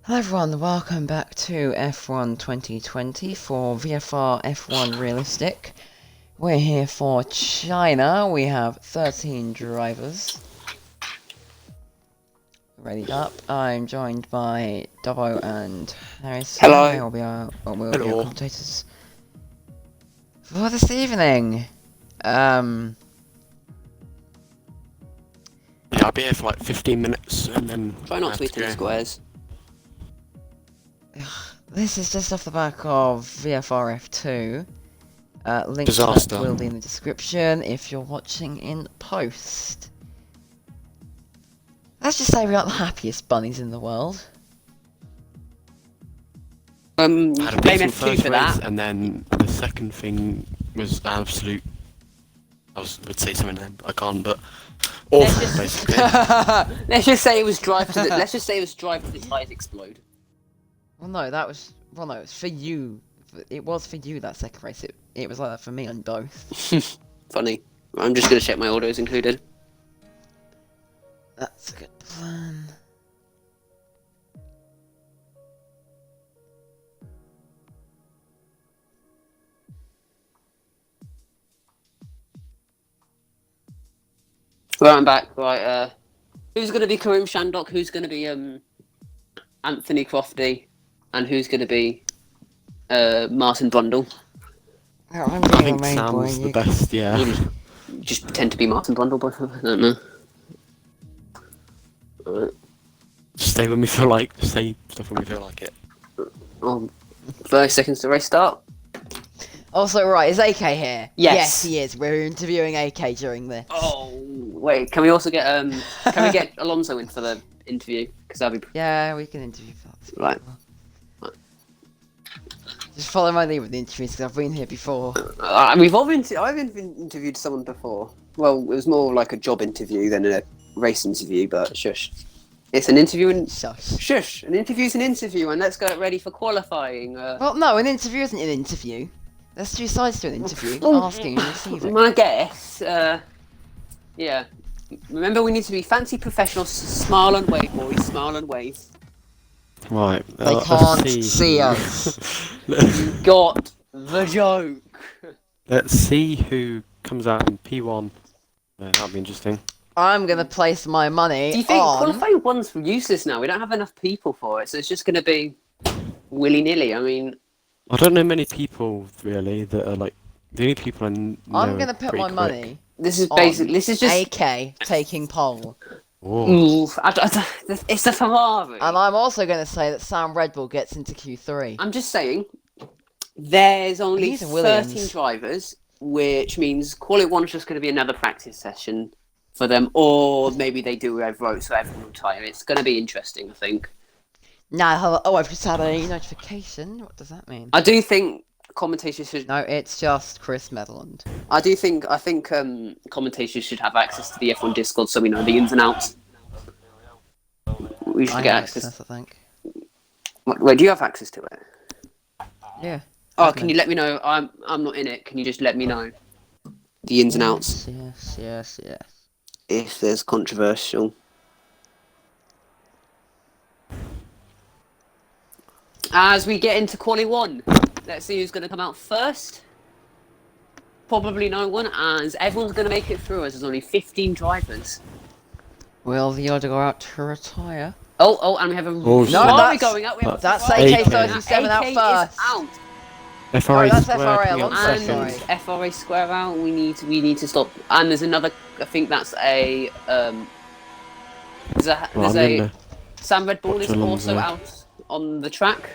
Hello everyone, welcome back to F1 2020 for VFR F1 Realistic. We're here for China. We have 13 drivers. Ready up. I'm joined by Dobbo and Harrison. Hello. They will be our Hello. commentators for this evening. Yeah, I'll be here for like 15 minutes and then... Try not to eat any squares. This is just off the back of VFR F2. Link to Disaster. that will be in the description if you're watching in post. Let's just say we aren't the happiest bunnies in the world. I had a Blame beautiful F2 first for race, that. and then the second thing was absolute... would say something then, but I can't, but... Awful, just- basically. Let's just say it was drive to the. Let's just say it was drive to the tires explode. Well, no, it was for you. It was for you that second race. It was like that for me on both. Funny. I'm just gonna check my autos included. That's a good plan. Right, I'm back. Right, who's gonna be Karim Shandok? Who's gonna be Anthony Crofty? And who's gonna be Martin Brundle? I'm I being think a main boy. Sam's the best, yeah. Just pretend to be Martin Brundle, both of us. I don't know. Alright. Stay when we feel like... Say stuff when we feel like it. 30 seconds to race start. Also, right, is AK here? Yes. Yes, he is. We're interviewing AK during this. Oh wait, can we also get can we get Alonso in for the interview? Because that'd be Yeah, we can interview for that. right. Just follow my lead with the interviews because I've been here before. We've all been. I've been interviewed someone before. Well, it was more like a job interview than a race interview. But shush, it's an interview and Shush. shush. An interview's an interview, and let's get ready for qualifying. Well, no, an interview isn't an interview. There's two sides to an interview, asking and receiving. I guess. Yeah. Remember, we need to be fancy professionals. Smile and wave, boys. Smile and wave. Right. They let's can't see us. Got the joke. Let's see who comes out in P1. That'll be interesting. I'm gonna place my money Do you think on... qualifying one's useless now? We don't have enough people for it, so it's just going to be willy-nilly. I mean, I don't know many people, really, that are like... The only people I know I'm are gonna put pretty my quick. money this is on basically this is just. AK taking pole. Ooh. Oof, it's a Ferrari. And I'm also gonna say that Sam Red Bull gets into Q3. I'm just saying, there's only These are Williams. 13 drivers, which means Quali 1 is just going to be another practice session for them, or maybe they do a vote so everyone will retire. It's going to be interesting, I think. Now, oh, I've just had a notification. What does that mean? I do think commentators should. No, it's just Chris Medland. I think commentators should have access to the F1 Discord so we know the ins and outs. We should I get have access. access, I think. Wait, do you have access to it? Yeah. Oh, can you let me know? I'm not in it. Can you just let me know the ins and outs Yes. if there's controversial? As we get into Quali 1, let's see who's going to come out first. Probably no one, as everyone's going to make it through, as there's only 15 drivers. Will the order go out to retire? Oh, and we have a Oh, Ferrari that's- going up. We have a That's Ferrari AK. going up. AK-37 out AK is first. out. FRA that's square FRA coming out Alonso, second. sorry. FRA square out. We need to stop. And there's another. I think that's a. There's Well, I'm a. gonna Sam Red Bull watch is Alonso. also out on the track.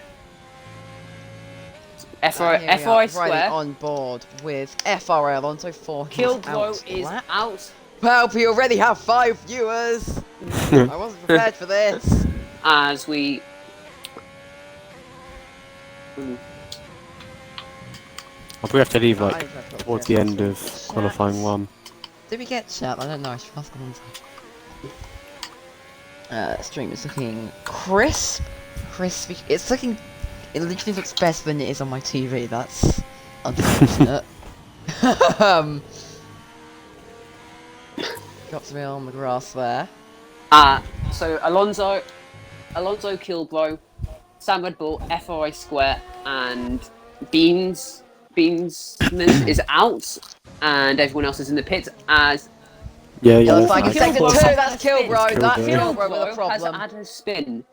FRA Here we are, FRA riding square. on board with FRA Alonso for his Kilbro is outlap. out. Well, we already have 5 viewers. I wasn't prepared for this. As we. I'll probably have to leave I like just have to towards go the end to of chat. qualifying 1. Did we get chat? I don't know. I should ask Alonso. Stream is looking crisp. Crispy. It's looking. It literally looks better than it is on my TV. That's unfortunate. Drops me on the grass there. So Alonso Kilbro, Sam Red Bull, FRA Square, and Beansman is out, and everyone else is in the pits as Yeah, It yeah. looks like it's Kilbro sector 2, has that's a spin. Kilbro, that's Kilbro. Kilbro with a has problem. had a spin.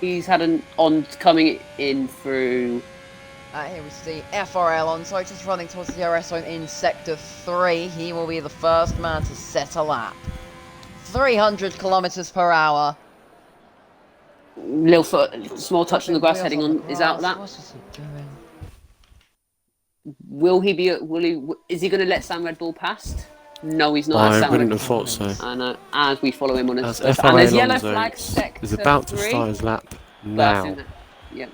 He's had an on coming in through. Here we see FRL on, so just running towards the DRS zone in sector 3. He will be the first man to set a lap. 300 kilometers per hour. Little foot, small touch on the grass, heading on is out lap. What is he doing? Will he be? Will he? Is he going to let Sam Red Bull past? No, he's not. I Sam wouldn't Red have thought so. And as we follow him on his As and FRA there's yellow Alonso flag sector is about to 3. start his lap That's now. in the- Yep.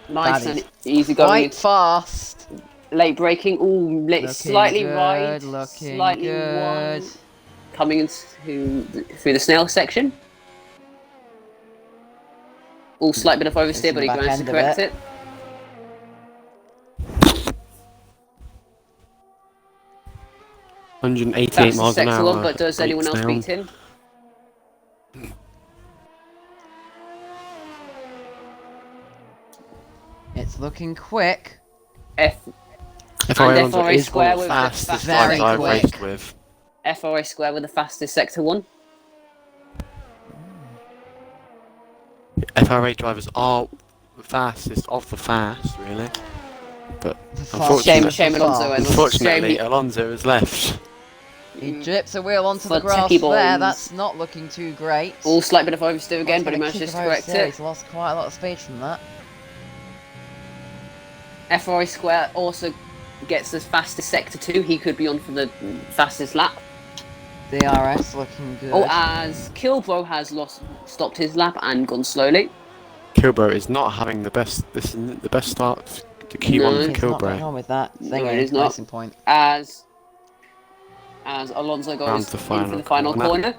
Nice That and is easy going. Quite fast. Late braking. Ooh, Looking slightly good, wide. looking Slightly good. wide. Coming into through the snail section. All slight bit of oversteer, but he back managed to end of correct it. it. 188 Fastest miles an sector hour. one, but does anyone breaks else down. beat him? It's looking quick. FRA And Alonso FRA is Square one of with the the fastest fastest drivers I've quick. raced with. FRA Square with the fastest sector 1. FRA drivers are the fastest of the fast, really. But Unfortunately, Shame Alonso. unfortunately, Shame. Alonso is left. He drips a wheel onto the For grass techie there. boys. That's not looking too great. All slight bit of oversteer again, He's but he gonna managed kick to it correct oversteer. it. He's lost quite a lot of speed from that. FRA Square also gets the fastest sector 2. He could be on for the fastest lap. DRS looking good. Oh, as Kilbro has stopped his lap and gone slowly. Kilbro is not having the best. This isn't the best start to Q1 No. for He's not getting Kilbro. on with that No, thing. it is not. Racing point. As Alonso Round goes to the into the final final corner. corner.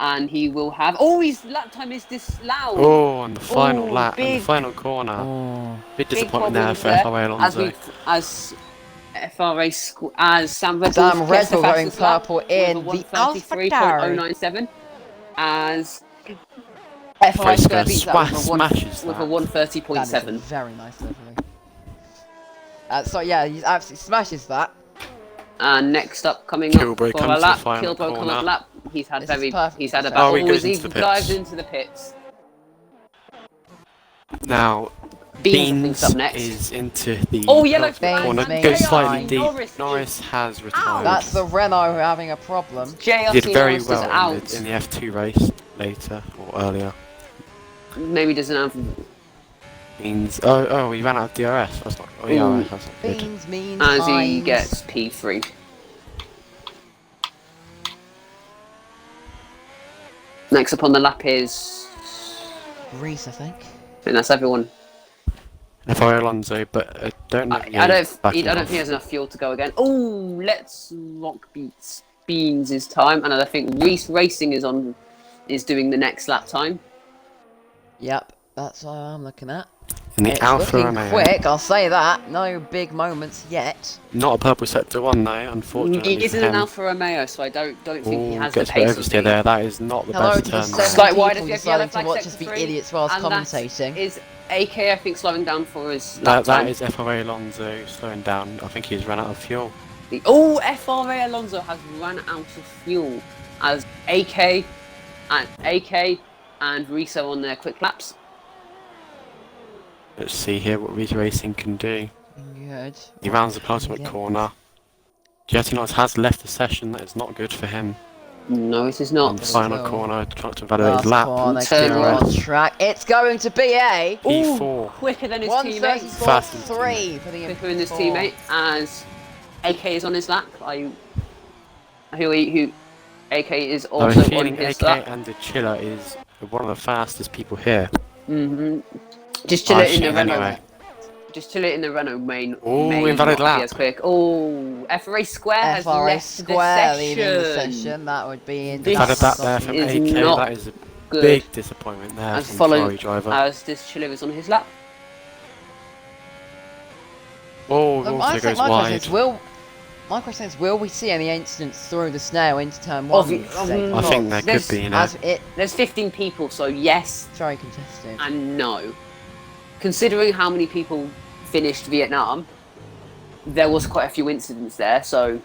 And he will have. Oh, his lap time is disallowed. Oh, and the final Oh, lap, and big- the final corner. Oh. Bit big disappointing there problems for there. FRA Alonso. As Sam Red Bull Sam gets Red the Bull going fastest lap purple with in a the AlphaTauri. 133.097. As FRA FRA Square Square beats that smashes with a that. 130.7. That is a very nice livery. So yeah, he absolutely smashes that. And next up, coming Kilbro up for comes a to lap, the final Kilbro come corner. up lap. He's had This is perfect. he's had a Oh, battle. he goes He into the pits. dives into the pits. Now, Beans Beans up next. is into the Oh, yellow penultimate flag. corner. Beans Goes makes slightly fine. deep. Norris has retired. That's the Renault having a problem. JLC Did very Norris is well out. in the F2 race later or earlier. Maybe doesn't have. Beans. Oh, he ran out of DRS. That's not. Oh, yeah, Ooh. that's not good. Beans means As he Hines. gets P3. Next up on the lap is. Reese, I think. And that's everyone. FRA Alonso, but I don't know. I don't think he has enough fuel to go again. Oh, let's rock Beans' time, and I think Reese Racing is doing the next lap time. Yep, that's what I'm looking at. In the It's Alfa looking Romeo. quick, I'll say that. No big moments yet. Not a purple sector one though, unfortunately. He is for in an him. Alfa Romeo, so I don't think he Ooh, has the gets a bit pace. oversteer there. That is not the Hello best to the turn. seven Slight wide people if you have yellow deciding to flag watch sector us be 3, idiots whilst and that commentating. Is AK, I think, slowing down for his lap That time. is FRA Alonso slowing down. I think he's run out of fuel. Oh, FRA Alonso has run out of fuel as AK and Riso on their quick laps. Let's see here what Reese Racing can do. Good. He rounds the penultimate Yeah. corner. Giottinos has left the session. That is not good for him. No, it is On not. the final go. corner, trying to evaluate Last his lap. corner, Turn keep right. on track. It's going to be a P4. Quicker than his teammate. Fast and 134.3 for the Quicker than his P4. teammate as AK is on his lap. Who AK is I'm also on feeling his AK lap. and the Chiller is one of the fastest people here. Just chill it in Actually, the Renault. anyway. Just chill it in the Renault main. Ooh, main invalid not lap. be as quick. Oh, FRA Square has FRA left Square the leading the session. session. That would be This Invalid lap there from is AK. not That is a good. big disappointment there As from follow Ferrari driver. as this Chiller is on his lap. Oh, My also goes question wide. is, will My question is, will we see any incidents through the snail into turn 1? Obvi- I think there could be, you know. As it's There's 15 people, so yes very contested. and no. Considering how many people finished Vietnam, there was quite a few incidents there, so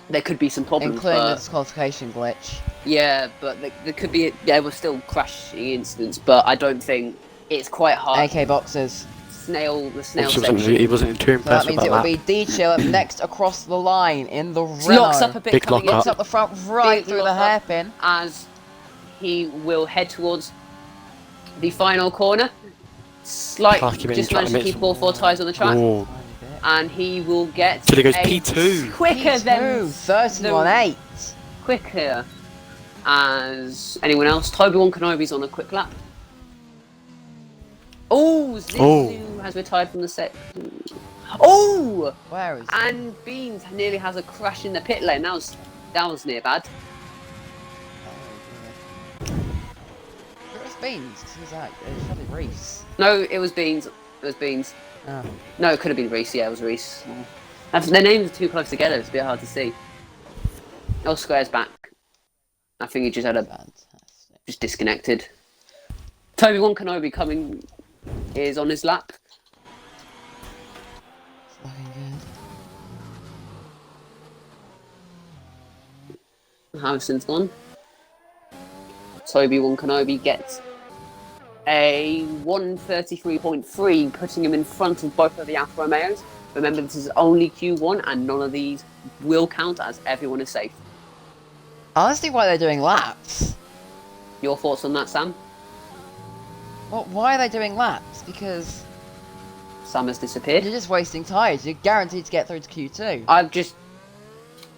there could be some problems. Including the But disqualification glitch. yeah, but there could be, there were still crashing incidents, but I don't think it's quite hard. AK boxes. The snail Also, section. he wasn't too So that impressed means about it will that. be D-Chill up next across the line in the Renault. Locks up a bit Big coming lock Locks into up the front right Big through the lock up. hairpin. as he will head towards the final corner. Clarky Min Just trying managed to to miss. keep all 4 tyres on the track. Oh, And he will get till he goes a P2. quicker than 31.8. quicker as anyone else. Toby Kenobi's on a quick lap. Oh, Zizou has retired from the set. Oh, Where is and Beans nearly has a crash in the pit lane. That was near bad. Where's Beans? Who's that? It's probably Reese. No, it was Beans. It was Beans. Oh. No, it could have been Reese. Yeah, it was Reese. Their names are too close together. It's a bit hard to see. Oh, Square's back. I think he just had Fantastic. just disconnected. Toby Kenobi is on his lap. It's looking good. Harrison's gone. Toby Kenobi gets a 133.3, putting him in front of both of the Alfa Romeos. Remember, this is only Q1, and none of these will count as everyone is safe. Honestly, why they're doing laps? Your thoughts on that, Sam? Well, why are they doing laps? Because Sam has disappeared. you're just wasting tyres. You're guaranteed to get through to Q2.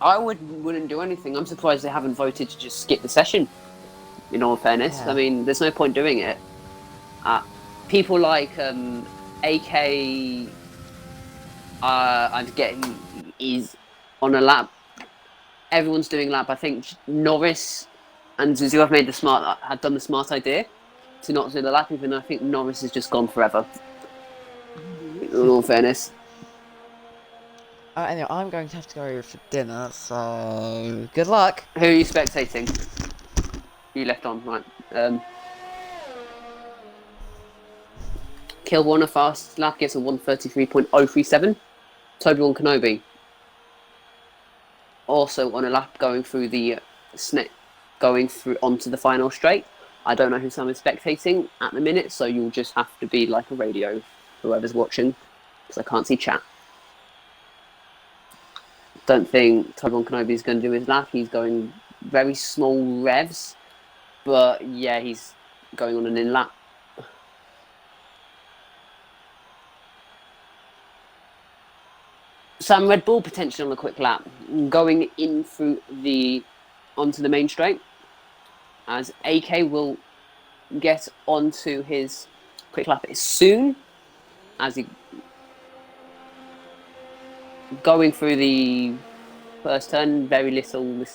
I wouldn't do anything. I'm surprised they haven't voted to just skip the session. In all fairness, Yeah. I mean, there's no point doing it. People like AK, I'm getting is on a lap. Everyone's doing lap. I think Norris and Zizou have done the smart idea to not do the lap, even though I think Norris has just gone forever. In all fairness. Anyway, I'm going to have to go for dinner, so good luck. Who are you spectating? You left on, right. Kilborn fast lap gets a 133.037. Toby Kenobi also on a lap going through the going through onto the final straight. I don't know who Sam is spectating at the minute, so you'll just have to be like a radio, whoever's watching, because I can't see chat. Don't think Toby Kenobi is going to do his lap. He's going very small revs, but yeah, he's going on an in lap. Some Red Bull potential on a quick lap, going in through onto the main straight, as AK will get onto his quick lap as soon as he going through the first turn. Very little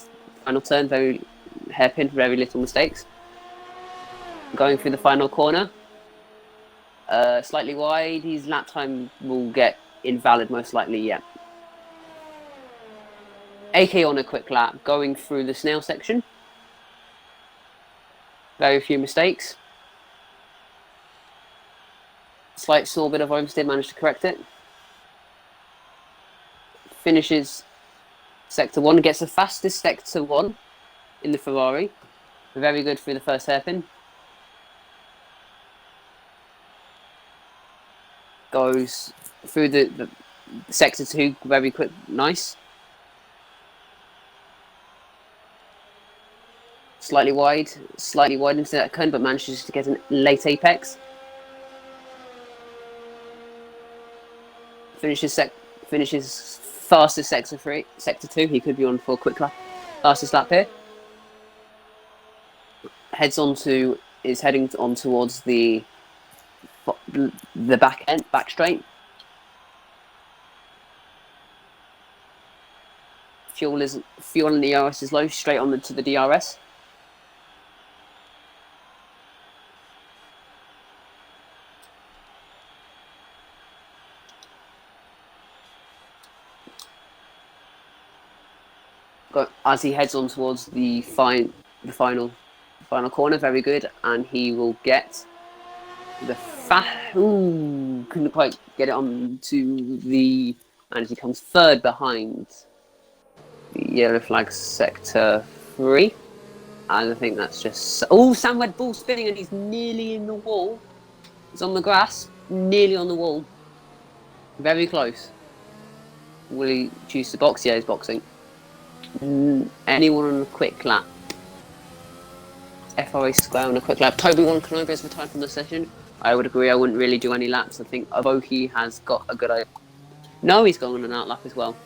final turn, very hairpin, very little mistakes. Going through the final corner, slightly wide. His lap time will get invalid most likely. Yeah. AK on a quick lap, going through the snail section. Very few mistakes. Slight small bit of oversteer, managed to correct it. Finishes Sector 1, gets the fastest Sector 1 in the Ferrari. Very good through the first hairpin. Goes through the Sector 2 very quick, nice. Slightly wide into that cone, but manages to get a late apex. Finishes fastest Sector 2. He could be on for a quick lap, fastest lap here. Is heading on towards the back straight. Fuel in the DRS is low, straight on to the DRS. as he heads on towards the final corner. Very good, and he will get the couldn't quite get it on to the, and he comes third behind the yellow flag sector 3. And I think that's just... Oh, Sam Red Bull spinning, and he's nearly in the wall. He's on the grass, nearly on the wall. Very close. Will he choose to box? Yeah, he's boxing. Anyone on a quick lap? FRA Square on a quick lap. Toby One Kenobi has retired from the session. I would agree, I wouldn't really do any laps. I think Avoki has got a good idea. No, he's going on an out lap as well.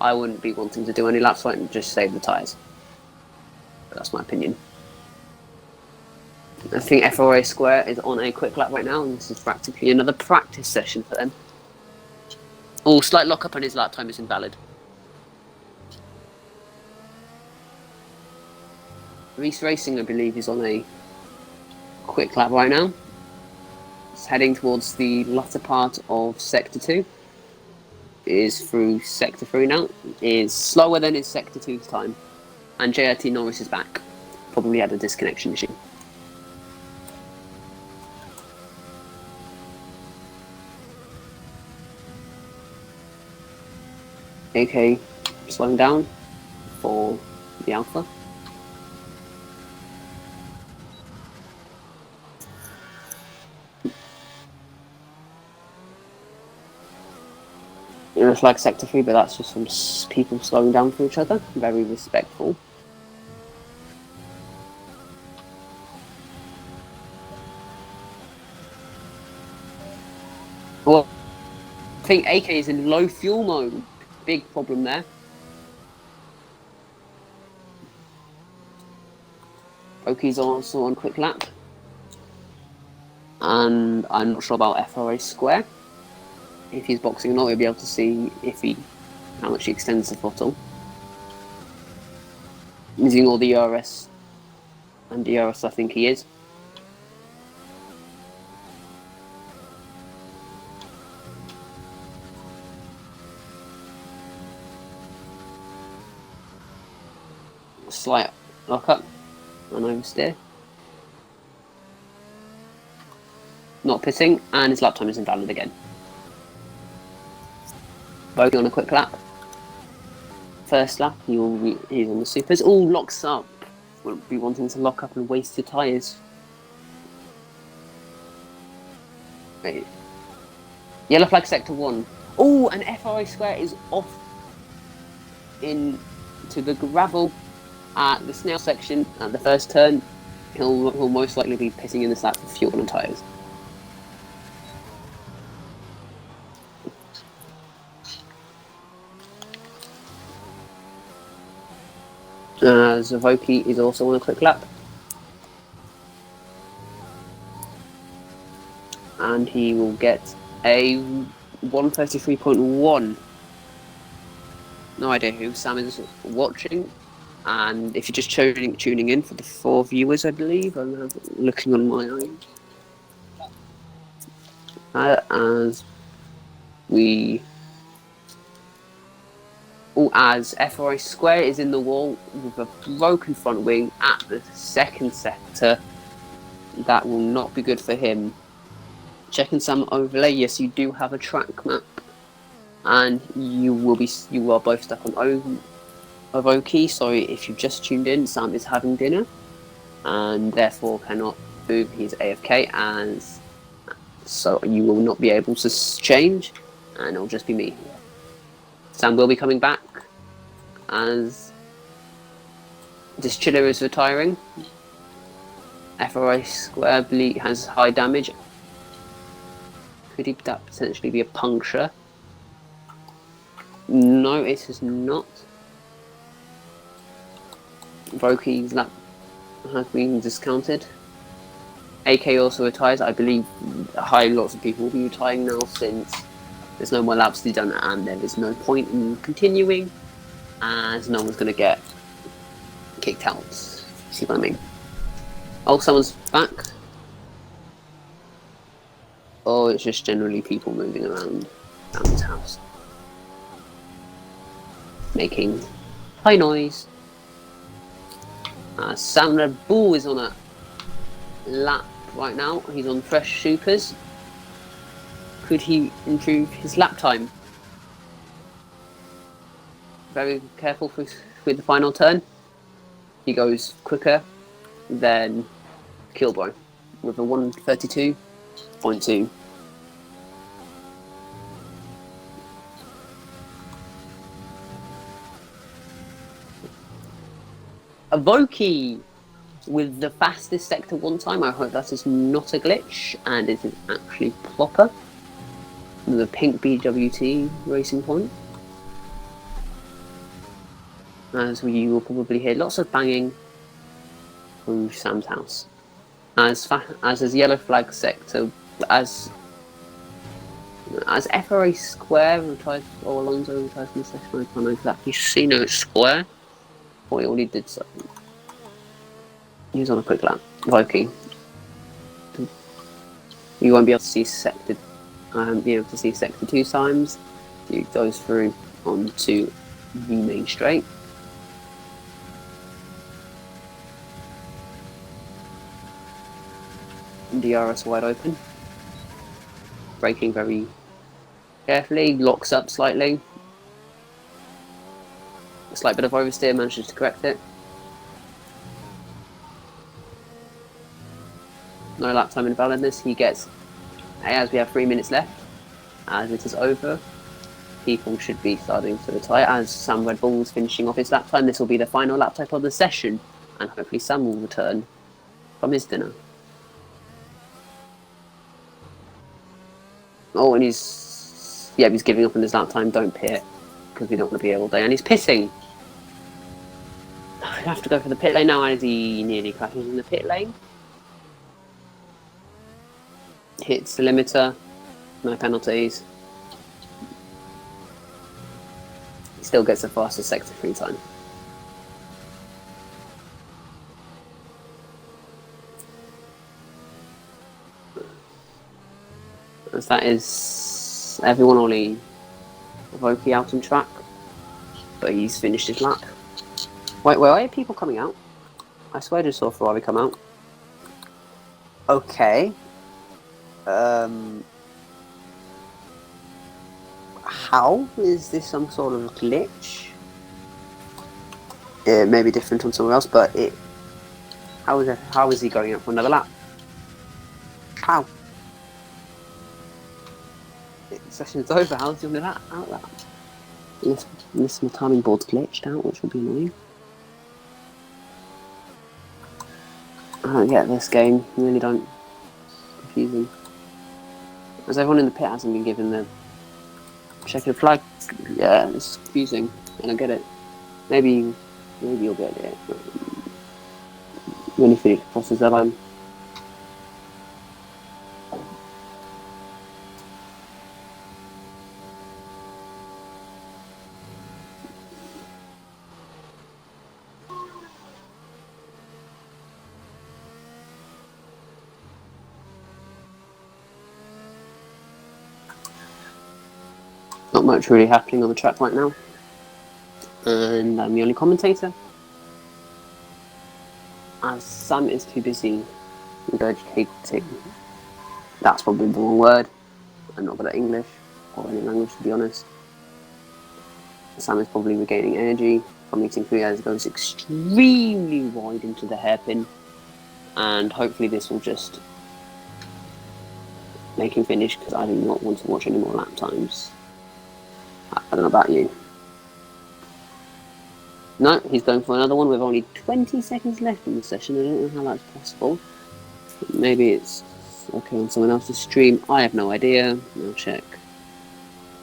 I wouldn't be wanting to do any laps right and just save the tyres. But that's my opinion. I think FRA Square is on a quick lap right now, and this is practically another practice session for them. Oh, slight lock-up on his lap time is invalid. Reese Racing, I believe, is on a quick lap right now. It's heading towards the latter part of Sector 2. It is through Sector 3 now. It is slower than his Sector 2's time. And JRT Norris is back. Probably had a disconnection issue. AK slowing down for the Alpha. It looks like Sector 3, but that's just from people slowing down for each other. Very respectful. Well, I think AK is in low fuel mode. Big problem there. Oki's also on quick lap. And I'm not sure about FRA Square. If he's boxing or not, we'll be able to see how much he extends the throttle. Using all the ERS and DRS, I think he is. Slight lock-up and oversteer. Not pitting, and his lap time is invalid again. Bogey on a quick lap. First lap, he's on the supers. All locks up. Won't be wanting to lock up and waste your tyres. Wait. Yellow flag sector 1. Oh, and FRA Square is off into the gravel at the snail section at the first turn. He'll most likely be pitting in this lap for fuel and tyres. Zavoki is also on a quick lap. And he will get a 133.1. No idea who Sam is watching. And if you're just tuning in for the 4 viewers, I believe, I'm looking on my own. As FRA Square is in the wall with a broken front wing at the second sector, that will not be good for him. Checking some overlay, yes, you do have a track map, and you are both stuck on Avoki. Sorry if you just tuned in, Sam is having dinner, and therefore cannot move. He's AFK, and so you will not be able to change, and it'll just be me. Sam will be coming back as this chiller is retiring. FRA Square has high damage. Could that potentially be a puncture? No, it is not. Voki's lap has been discounted. AK also retires. I believe lots of people will be retiring now since there's no more laps to be done, and there is no point in continuing, as no one's going to get kicked out. See what I mean? Oh, someone's back. Oh, it's just generally people moving around this house, making high noise. Sam Red Bull is on a lap right now. He's on fresh supers. Could he improve his lap time? Very careful with the final turn. He goes quicker than Kilboy with a 1:32.2. Avoki with the fastest sector 1 time. I hope that is not a glitch and it is actually proper. The pink BWT racing point. As you will probably hear lots of banging from Sam's house. As his yellow flag sector, as FRA Square retires, or Alonso retires from the session, I can't exactly see no square. Boy, all he did so. He was on a quick lap. Voki. You won't be able to see sector. Be able to see sector 2 times. He goes through onto the main straight. DRS wide open. Braking very carefully. Locks up slightly. A slight bit of oversteer, manages to correct it. No lap time invalidness. He gets, as we have 3 minutes left, as it is over, people should be starting to retire. As Sam Red Bull is finishing off his lap time, this will be the final lap time of the session, and hopefully Sam will return from his dinner. Oh, and he's giving up on his lap time. Don't pit, because we don't want to be here all day. And he's pissing. I have to go for the pit lane now, as he nearly crashes in the pit lane. Hits the limiter. No penalties. He still gets the fastest sector 3 time. As that is everyone only Voki out on track, but he's finished his lap. Wait, where are people coming out? I swear I just saw Ferrari come out. Okay. How is this some sort of glitch? It may be different on somewhere else, but how is he going out for another lap? How? Session's over. How's he doing that out that? Unless my timing board's glitched out, which will be annoying. I don't get this game. I really don't. It's confusing. As everyone in the pit hasn't been given the checkered flag. Yeah, it's confusing. I don't get it. Maybe you'll get it when he crosses that line. Not much really happening on the track right now, and I'm the only commentator, as Sam is too busy regurgitating. That's probably the wrong word. I'm not good at English or any language, to be honest. Sam is probably regaining energy from eating food as it goes extremely wide into the hairpin, and hopefully this will just make him finish, because I do not want to watch any more lap times. I don't know about you. No, he's going for another one with only 20 seconds left in the session. I don't know how that's possible. Maybe it's okay on someone else's stream. I have no idea. I'll check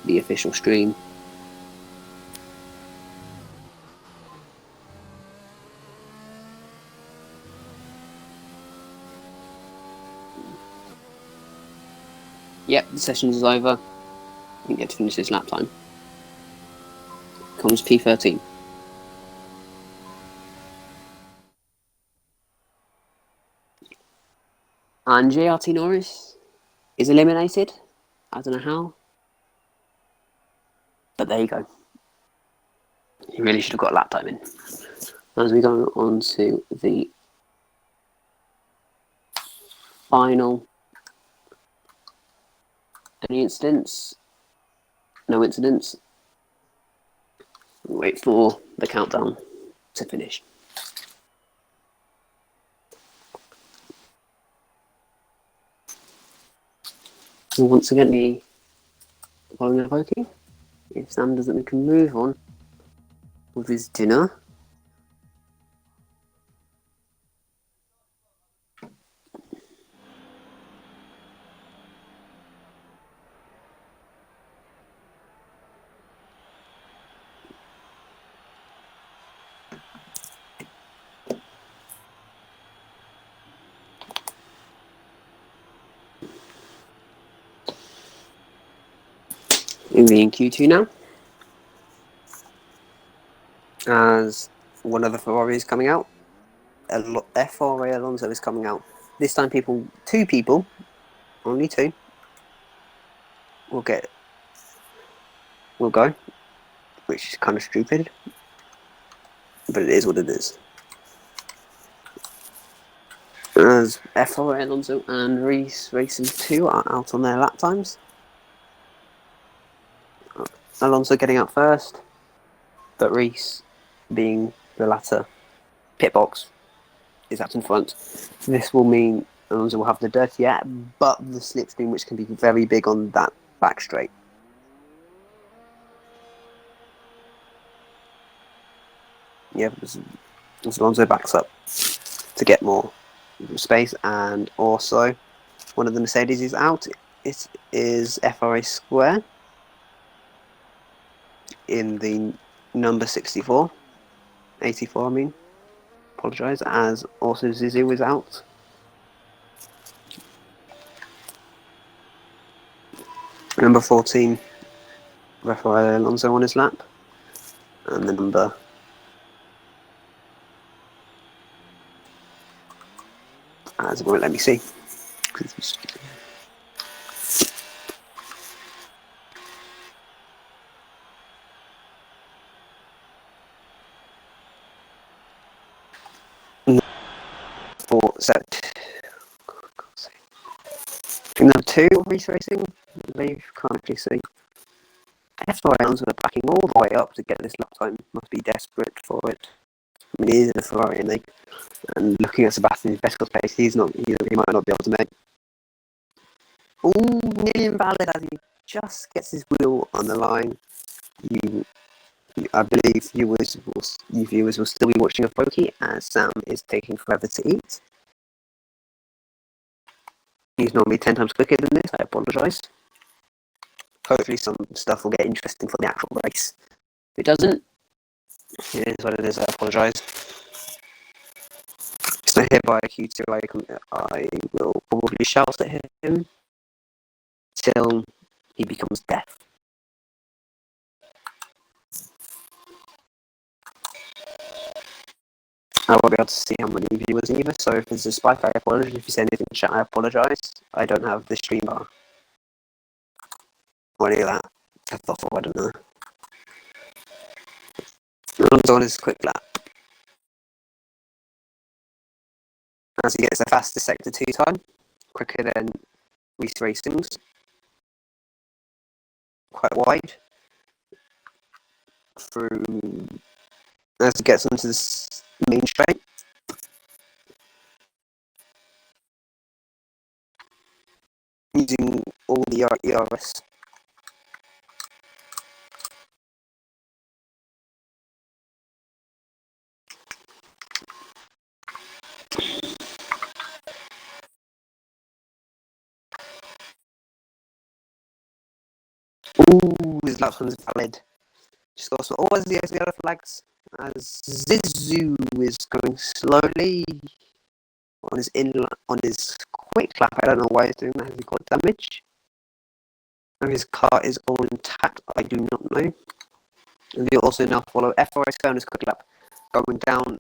the official stream. Yep, the session is over. You get to finish this lap time. Comes P13. And JRT Norris is eliminated. I don't know how. But there you go. He really should have got a lap time in. As we go on to the final. Any incidents? No incidents. Wait for the countdown to finish. And once again, the following the voting. If Sam doesn't, we can move on with his dinner. We're in Q2 now. As one of the Ferraris coming out, FRA Alonso is coming out. This time, two people, only two, will go, which is kind of stupid, but it is what it is. As FRA Alonso and Reese Racing 2 are out on their lap times. Alonso getting out first, but Reese, being the latter pit box, is out in front. This will mean Alonso will have the dirty air, but the slipstream, which can be very big on that back straight. Yeah, as Alonso backs up to get more space, and also one of the Mercedes is out. It is FRA Square in the number 84, I mean. Apologise, as also Zizou is out. Number 14, Rafael Alonso on his lap, and the number as it won't let me see. For set. Number 2 of Reese Racing, I believe, can't actually see. FRA Alonso are backing all the way up to get this lap time. Must be desperate for it. I mean, he is a Ferrari, and looking at Sebastian Vettel's pace, he might not be able to make. Ooh, nearly invalid as he just gets his wheel on the line. I believe you viewers will still be watching a pokey as Sam is taking forever to eat. He's normally 10 times quicker than this, I apologise. Hopefully some stuff will get interesting for the actual race. If it doesn't, it is what it is, I apologise. So hereby Q2, I will probably shout at him till he becomes deaf. I won't be able to see how many viewers either, so if there's a spike, I apologise. If you say anything in chat, I apologise. I don't have the stream bar. Or any of that. I don't know. Alonso on his quick lap. As he gets the fastest sector 2 time, quicker than Reese Racing's. Quite wide. Through as he gets onto this main straight. Using all the ERS. Ooh, his lap time is valid. Just got some. Oh, as the other flags. As Zizou is going slowly on his quick lap. I don't know why he's doing that. Has he got damage? And his car is all intact. I do not know. And you'll also now follow FRS on his quick lap, going down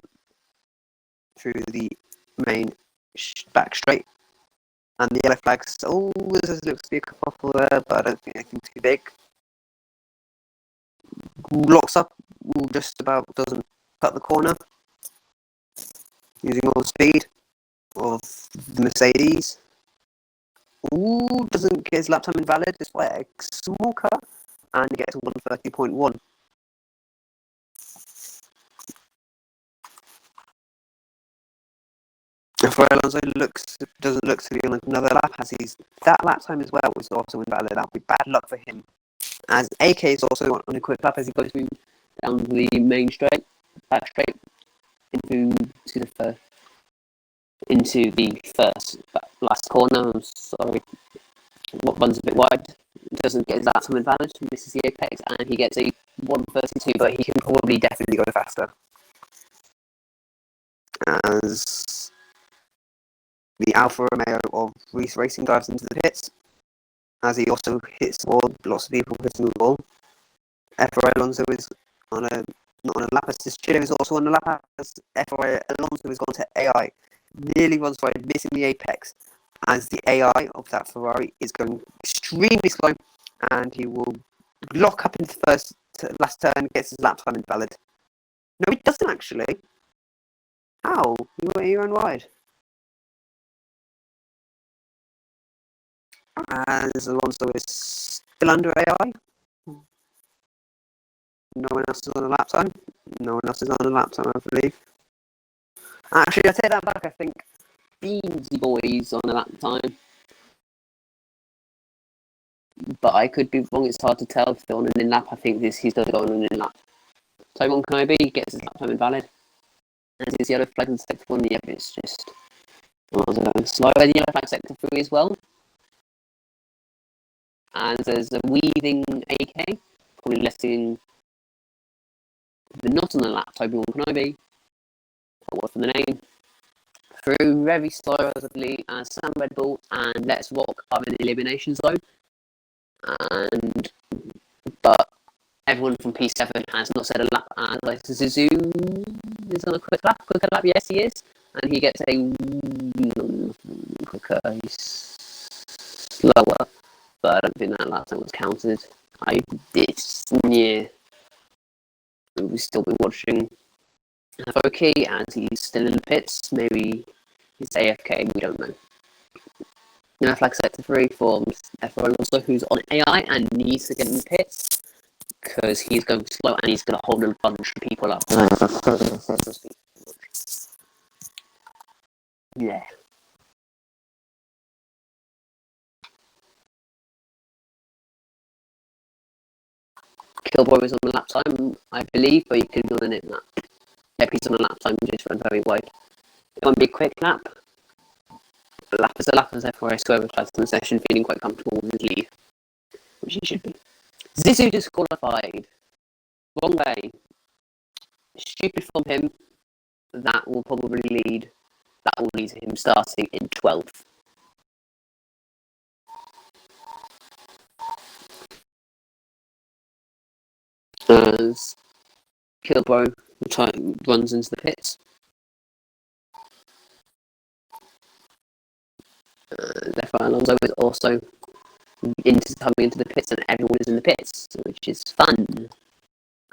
through the main back straight. And the yellow flags. Oh, this looks to be a couple there, but I don't think anything too big. Locks up, just about doesn't cut the corner. using all the speed of the Mercedes. Ooh, doesn't get his lap time invalid despite a small cut, and gets a 1:30.1. Fernando Alonso doesn't look to be on another lap, as that lap time as well was also invalid. That would be bad luck for him. As AK is also on a quick lap as he goes through down the main straight, back straight into the last corner. I'm sorry, what runs a bit wide. Doesn't get his lap time invalid. Misses the apex, and he gets a 1:32, but he can probably definitely go faster. As the Alfa Romeo of Reese Racing dives into the pits, as he also hits the wall. Lots of people hitting the wall. F.R. Alonso is not on a lap assist. Chile is also on a lap as F.R. Alonso has gone to AI. Nearly runs right, missing the apex, as the AI of that Ferrari is going extremely slow, and he will lock up into the last turn, gets his lap time invalid. No, he doesn't actually. How? You ran wide. As Alonso is still under AI. No one else is on a lap time. No one else is on a lap time, I believe. Actually, I take that back. I think Beansy Boy's on a lap time. But I could be wrong. It's hard to tell if they're on an in lap. I think he's going to go on an in lap. Tyrone Kenobi gets his lap time invalid. As his yellow flag in sector 1, yeah, it's just slow. The yellow flag sector 3 as well. And there's a weaving AK, probably letting the not on the lap, Obi-Wan Kenobi, what from the name, through very slow as I believe, as Sam Red Bull and Let's Rock are in the elimination zone. But everyone from P7 has not set a lap, and like Zuzu is on a quicker lap, yes he is, and he gets a quicker, he's slower, but I don't think that lap time was counted. We'll still be watching Foki as he's still in the pits. Maybe he's AFK, we don't know. Now flag sector 3 forms F.R. Alonso, who's on AI and needs to get in the pits because he's going slow and he's going to hold a bunch of people up. Yeah. Kilboy was on the lap time, I believe, but he could be on an in lap. Yep, he's on a lap time, just ran very wide. It won't be a quick lap. The lap is a lap, as F.R. Square was in the session, feeling quite comfortable with his lead, which he should be. Zizou disqualified. Wrong way. Stupid from him. That will lead to him starting in 12th. As Kilbro runs into the pits. Therefore, Alonso is also coming into the pits, and everyone is in the pits, which is fun.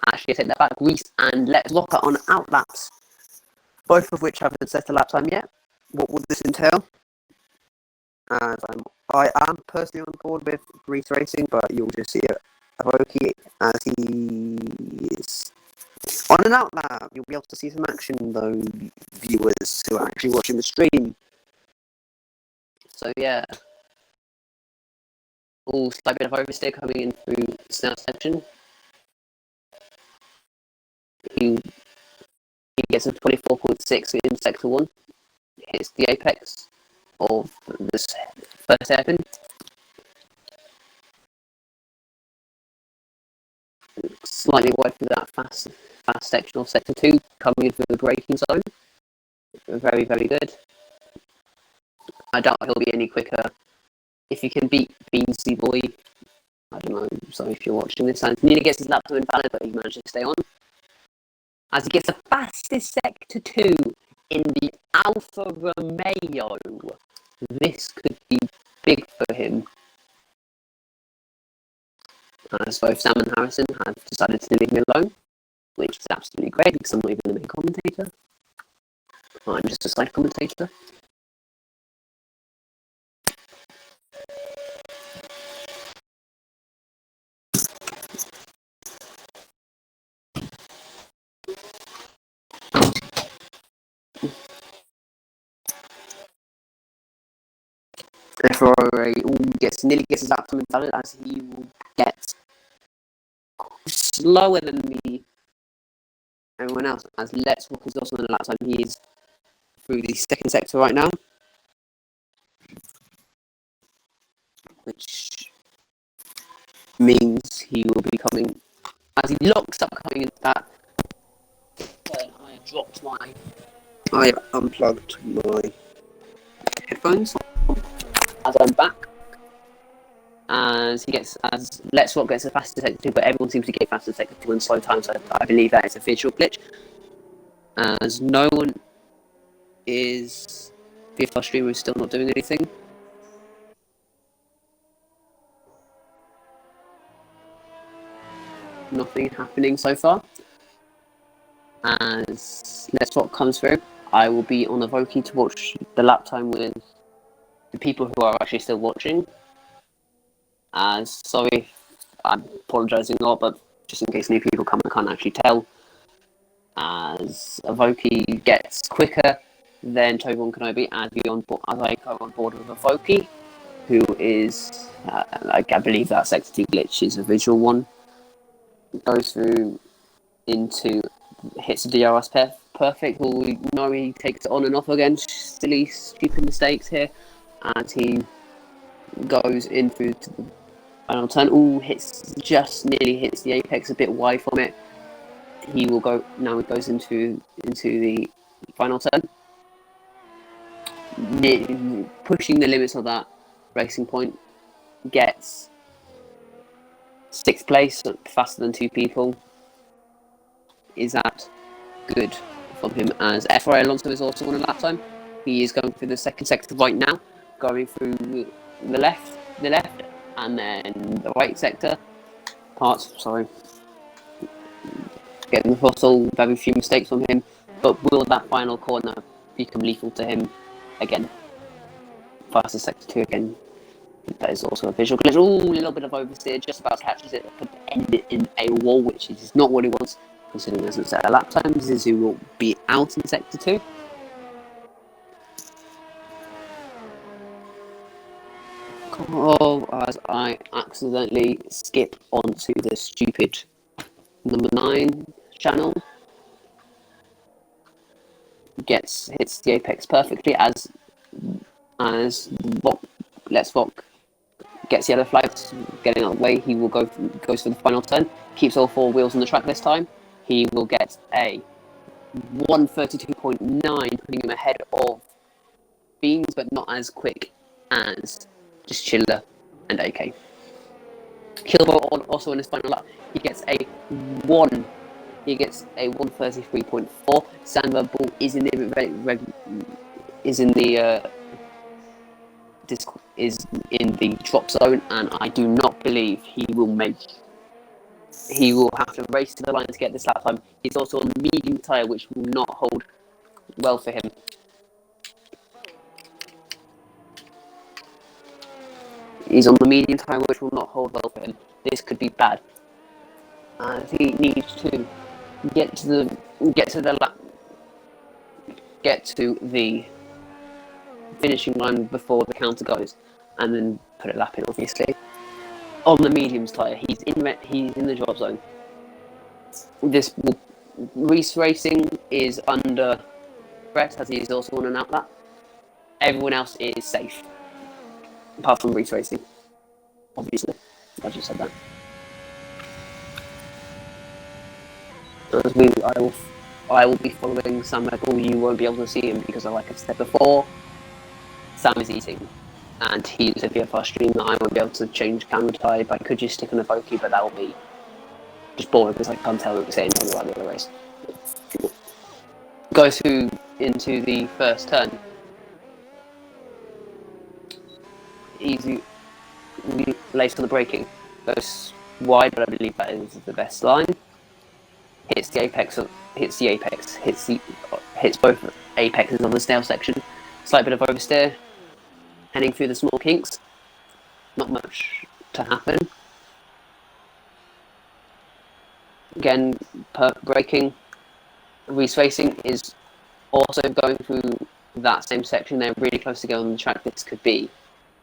Actually, I take that back. Reese and Let's Rock are on outlaps, both of which haven't set a lap time yet. What would this entail? As I am personally on board with Reese Racing, but you'll just see Avoki as he is on an outlap. You'll be able to see some action, though, viewers who are actually watching the stream. So yeah, slight bit of oversteer coming in through the start section. He gets a 24.6 in sector 1, hits the apex of this first hairpin. Slightly wide through that fast section of sector 2, coming in through the braking zone. Very, very good. I doubt he'll be any quicker. If you can beat Beansy Boy, I don't know, sorry if you're watching this, and nearly gets his lap time invalid, but he managed to stay on. As he gets the fastest sector 2 in the Alfa Romeo. This could be big for him. As both Sam and Harrison have decided to leave me alone, which is absolutely great because I'm not even the main commentator. I'm just a side commentator. Ferrari nearly gets his lap time invalid as he will get slower than everyone else. As Let's Walk is also on the lap time, he is through the second sector right now, which means he will be coming as he locks up coming into that. I unplugged my headphones as I'm back. As Let's Walk gets a faster sector 2, but everyone seems to get faster sector 2 in slow time, so I believe that is a visual glitch. As no one is VFR streamer is still not doing anything. Nothing happening so far. As Let's Walk comes through, I will be on a Voki to watch the lap time with the people who are actually still watching. Sorry, I'm apologising a lot, but just in case new people come, I can't actually tell. As Avoki gets quicker than Toby-Wan Kenobi, as I go on board with Avoki, who is, I believe that Sector 2 glitch is a visual one. Goes through hits the DRS perfect. We know he takes it on and off again. Silly, stupid mistakes here. As he goes in through to the final turn. Just nearly hits the apex a bit wide from it. He will go now. He goes into the final turn, pushing the limits of that racing point. Gets 6th place, faster than 2 people. Is that good from him? As FRA Alonso is also on a lap time. He is going through the second sector right now, going through the left, and then the right sector. Sorry. Getting the throttle, very few mistakes from him, but will that final corner become lethal to him again? Faster sector 2 again. That is also a visual glitch. A little bit of oversteer, just about catches it, but end it in a wall, which is not what he wants, considering he hasn't set a lap time. Zizu will be out in sector 2. As I accidentally skip onto the stupid number 9 channel. Hits the apex perfectly as Let's Walk gets yellow flags, getting out of the way. He will goes for the final turn. Keeps all 4 wheels on the track this time. He will get a 132.9, putting him ahead of Beans, but not as quick as just Chiller and AK. Kilbo also in his final lap. He gets a 133.4. Sandra Ball is in the drop zone, and I do not believe he will have to race to the line to get this lap time. He's also on medium tyre, which will not hold well for him. He's on the medium tyre, which will not hold well for him. This could be bad. He needs to get to the finishing line before the counter goes, and then put a lap in. Obviously, on the mediums tyre, he's in the drop zone. Reese Racing is under threat as he is also on an out lap. Everyone else is safe, apart from Reese Racing. Obviously, I just said that. I will be following Sam Rebel. You won't be able to see him because, like I've said before, Sam is eating, and he's a VFR streamer. I won't be able to change camera type. I could just stick on a Voki, but that will be just boring because I can't tell what we're saying on the other race. Goes through into the first turn. Easy, late on the braking. Goes wide, but I believe that is the best line. Hits the hits both apexes of the snail section. Slight bit of oversteer, heading through the small kinks. Not much to happen. Again, braking. Reese Racing is also going through that same section. They're really close to going on the track.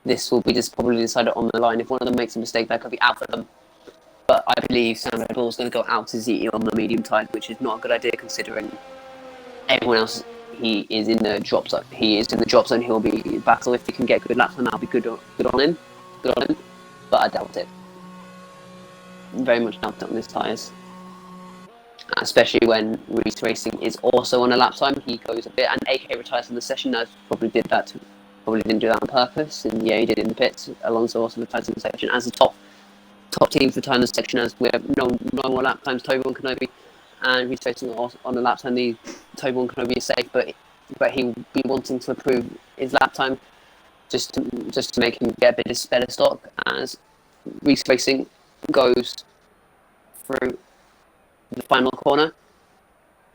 This will be just probably decided on the line. If one of them makes a mistake, that could be out for them. But I believe Sam Red Bull is going to go out to ZE on the medium tide, which is not a good idea considering everyone else. He is in the drop zone. He'll be battle if he can get good laps, and that'll be good on him. But I doubt it. Very much doubt it on his tyres. Especially when Reese Racing is also on a lap time. He goes a bit, and AK retires from the session. Probably didn't do that on purpose, and yeah, he did it in the pits. Alonso also retires in the section as the top teams retire in the section, as we have no more lap times. Toby and Kenobi and Reese Racing on a lap time. The Toby and Kenobi is safe, but he will be wanting to improve his lap time just to make him get a bit better stock as Reese Racing goes through the final corner.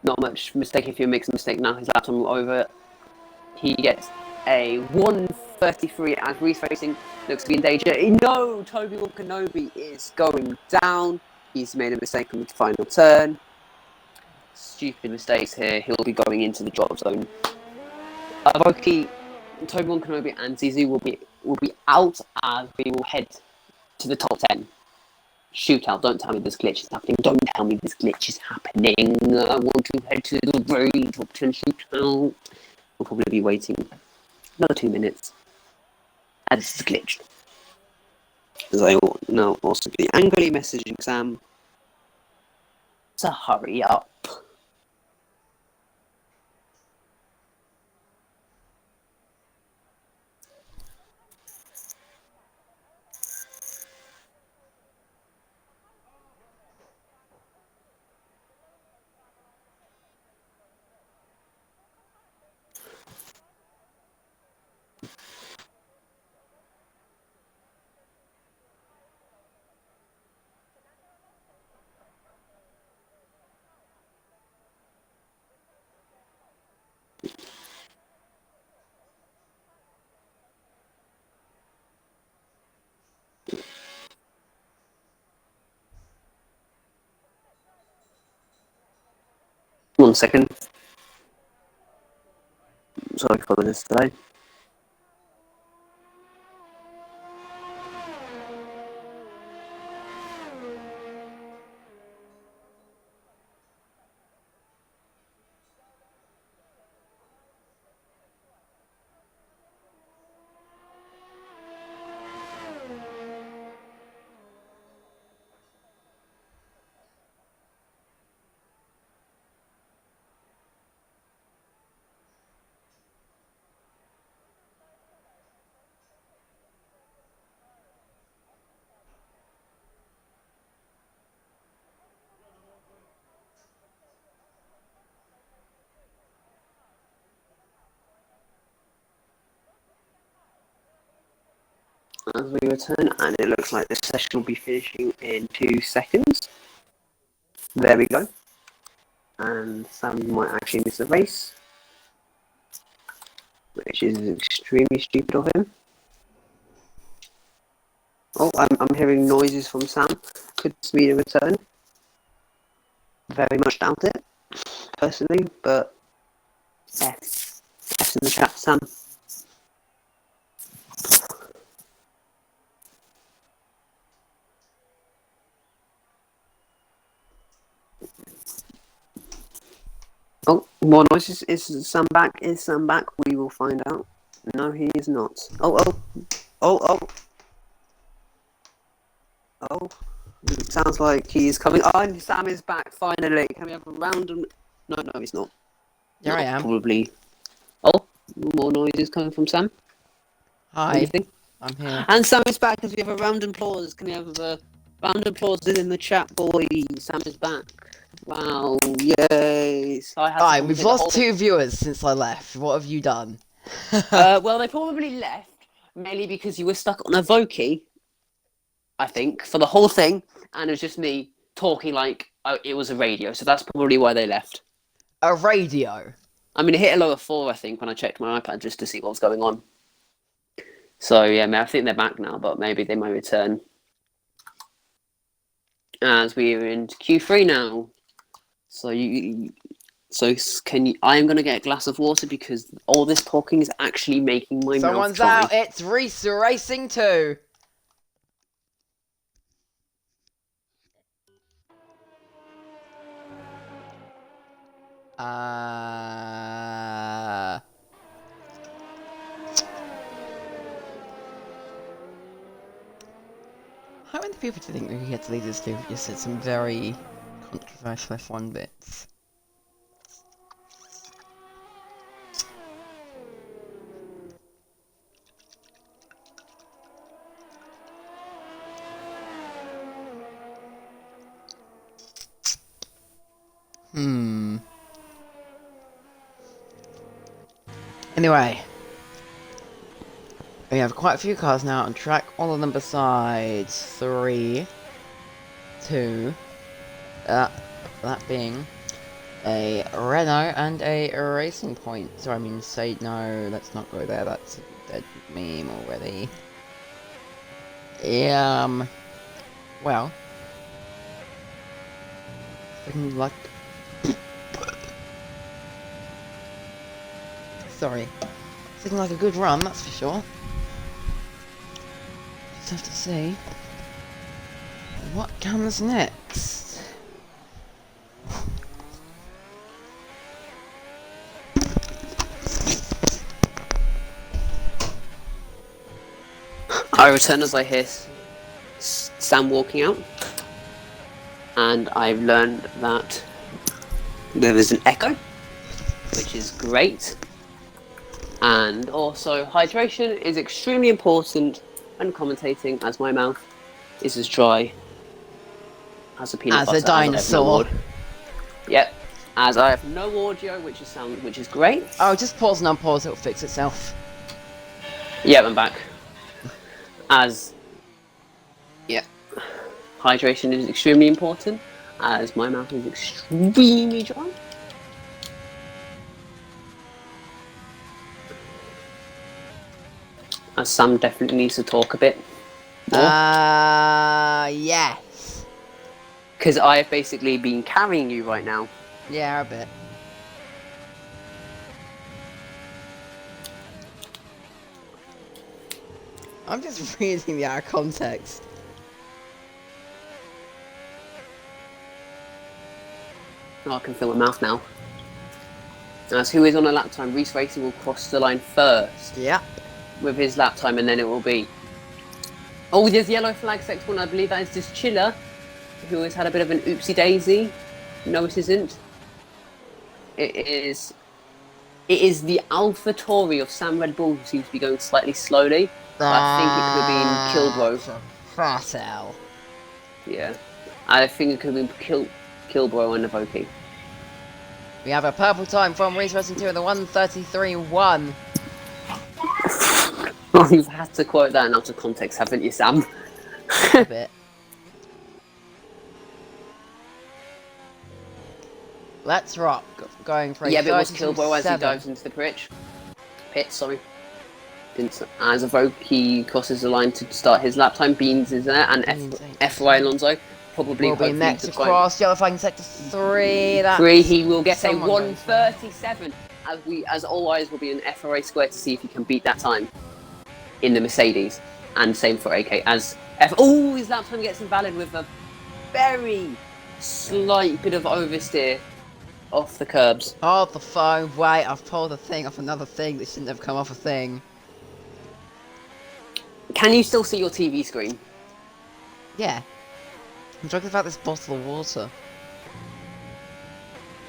Not much mistake if he makes a mistake now. His lap time over. He gets a 1:33 as Reese Racing looks to be in danger. No, Toby Kenobi is going down. He's made a mistake on the final turn. Stupid mistakes here. He'll be going into the drop zone. Avoki, Toby Kenobi, and Zizu will be out as we will head to the top 10. Shootout. Don't tell me this glitch is happening. Don't tell me this glitch is happening. I want to head to the very top 10 shootout. We'll probably be waiting another 2 minutes. And this is glitched. As I will now also be angrily messaging Sam to hurry up. One second. Sorry for this delay. As we return, and it looks like this session will be finishing in 2 seconds. There we go. And Sam might actually miss the race, which is extremely stupid of him. Oh, I'm hearing noises from Sam. Could this be a return? Very much doubt it, personally, but yes. Yes in the chat, Sam. Oh, more noises. Is Sam back? Is Sam back? We will find out. No, he is not. Oh. It sounds like he is coming. Oh, and Sam is back finally. Can we have a random? No, he's not. Here I am. Probably. Oh, more noises coming from Sam. Hi. I'm here. And Sam is back as we have a round of applause. Can we have a round of applause in the chat, boys? Sam is back. Wow, yay. So Alright, we've lost 2 viewers since I left. What have you done? Well, they probably left mainly because you were stuck on a Voki, I think, for the whole thing, and it was just me talking like it was a radio, so that's probably why they left. A radio? I mean, it hit a low of 4, I think, when I checked my iPad just to see what was going on. So, yeah, I think they're back now, but maybe they might return. As we are in Q3 now. So, I am going to get a glass of water because all this talking is actually making my mouth Someone's dry. out. It's Reese Racing 2. How many people do you think we could get to lead this to? You said some very controversial F1 bits. Anyway, we have quite a few cars now on track, all of them besides 3, 2, that being a Renault and a Racing Point. So I mean, say no, let's not go there, that's a dead meme already. Well, looking like... Sorry. It's looking like a good run, that's for sure. Just have to see what comes next. I return as I hear Sam walking out, and I've learned that there is an echo, which is great. And also, hydration is extremely important when commentating, as my mouth is as dry as a peanut butter. As a dinosaur. Yep. As I have no audio, which is great. Oh, just pause and unpause, it'll fix itself. Yep, I'm back. Hydration is extremely important, as my mouth is extremely dry. As Sam definitely needs to talk a bit more. Yes. Because I have basically been carrying you right now. Yeah, a bit. I'm just reading the out of context. Oh, I can feel my mouth now. As who is on a lap time, Reese Racing will cross the line first. Yeah. With his lap time, and then it will be... Oh, there's yellow flag sector one. I believe that is just Chiller, who has had a bit of an oopsie daisy. No, it isn't. It is the Alpha Tauri of Sam Red Bull, who seems to be going slightly slowly. But I think it could have been Kilbro. Fratel. Yeah. I think it could have been Kilbro and Avoki. We have a purple time from Reese Racing 2 at the 1:33.1. Oh, you've had to quote that in out of context, haven't you, Sam? A bit. Let's rock. Going for a Yeah, but it was Kilbro as he 32.7. dives into the pit, sorry. As Avoki crosses the line to start his lap time, Beans is there, and F.Y. Alonso probably will be next to cross. Yellow flag in sector 3. That's 3, he will get a someone going for. 1:37. As all eyes will be in FRA square to see if he can beat that time in the Mercedes, and same for AK. His lap time gets invalid with a very slight bit of oversteer off the curbs. Hold the phone. Wait, I've pulled a thing off another thing that shouldn't have come off a thing. Can you still see your TV screen? Yeah. I'm talking about this bottle of water.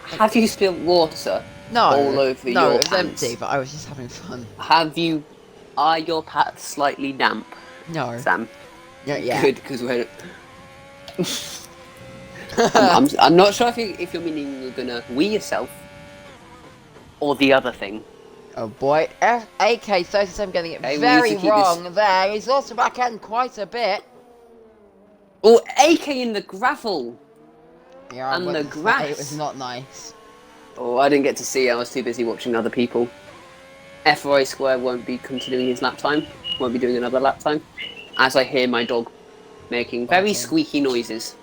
Have you spilled water No. all over no, your it was pants? empty, but I was just having fun. Are your pants slightly damp, No. Sam? Yeah. Good, because we're... I'm not sure if you're meaning you're gonna wee yourself, or the other thing. Oh boy, AK-37 getting it Okay, we very need to keep wrong there. He's lost the back end quite a bit. Oh, AK in the gravel! Yeah, And I the wouldn't say grass. It was not nice. Oh, I didn't get to see it. I was too busy watching other people. FRA Square won't be continuing his lap time. Won't be doing another lap time. As I hear my dog making very Barking. squeaky noises.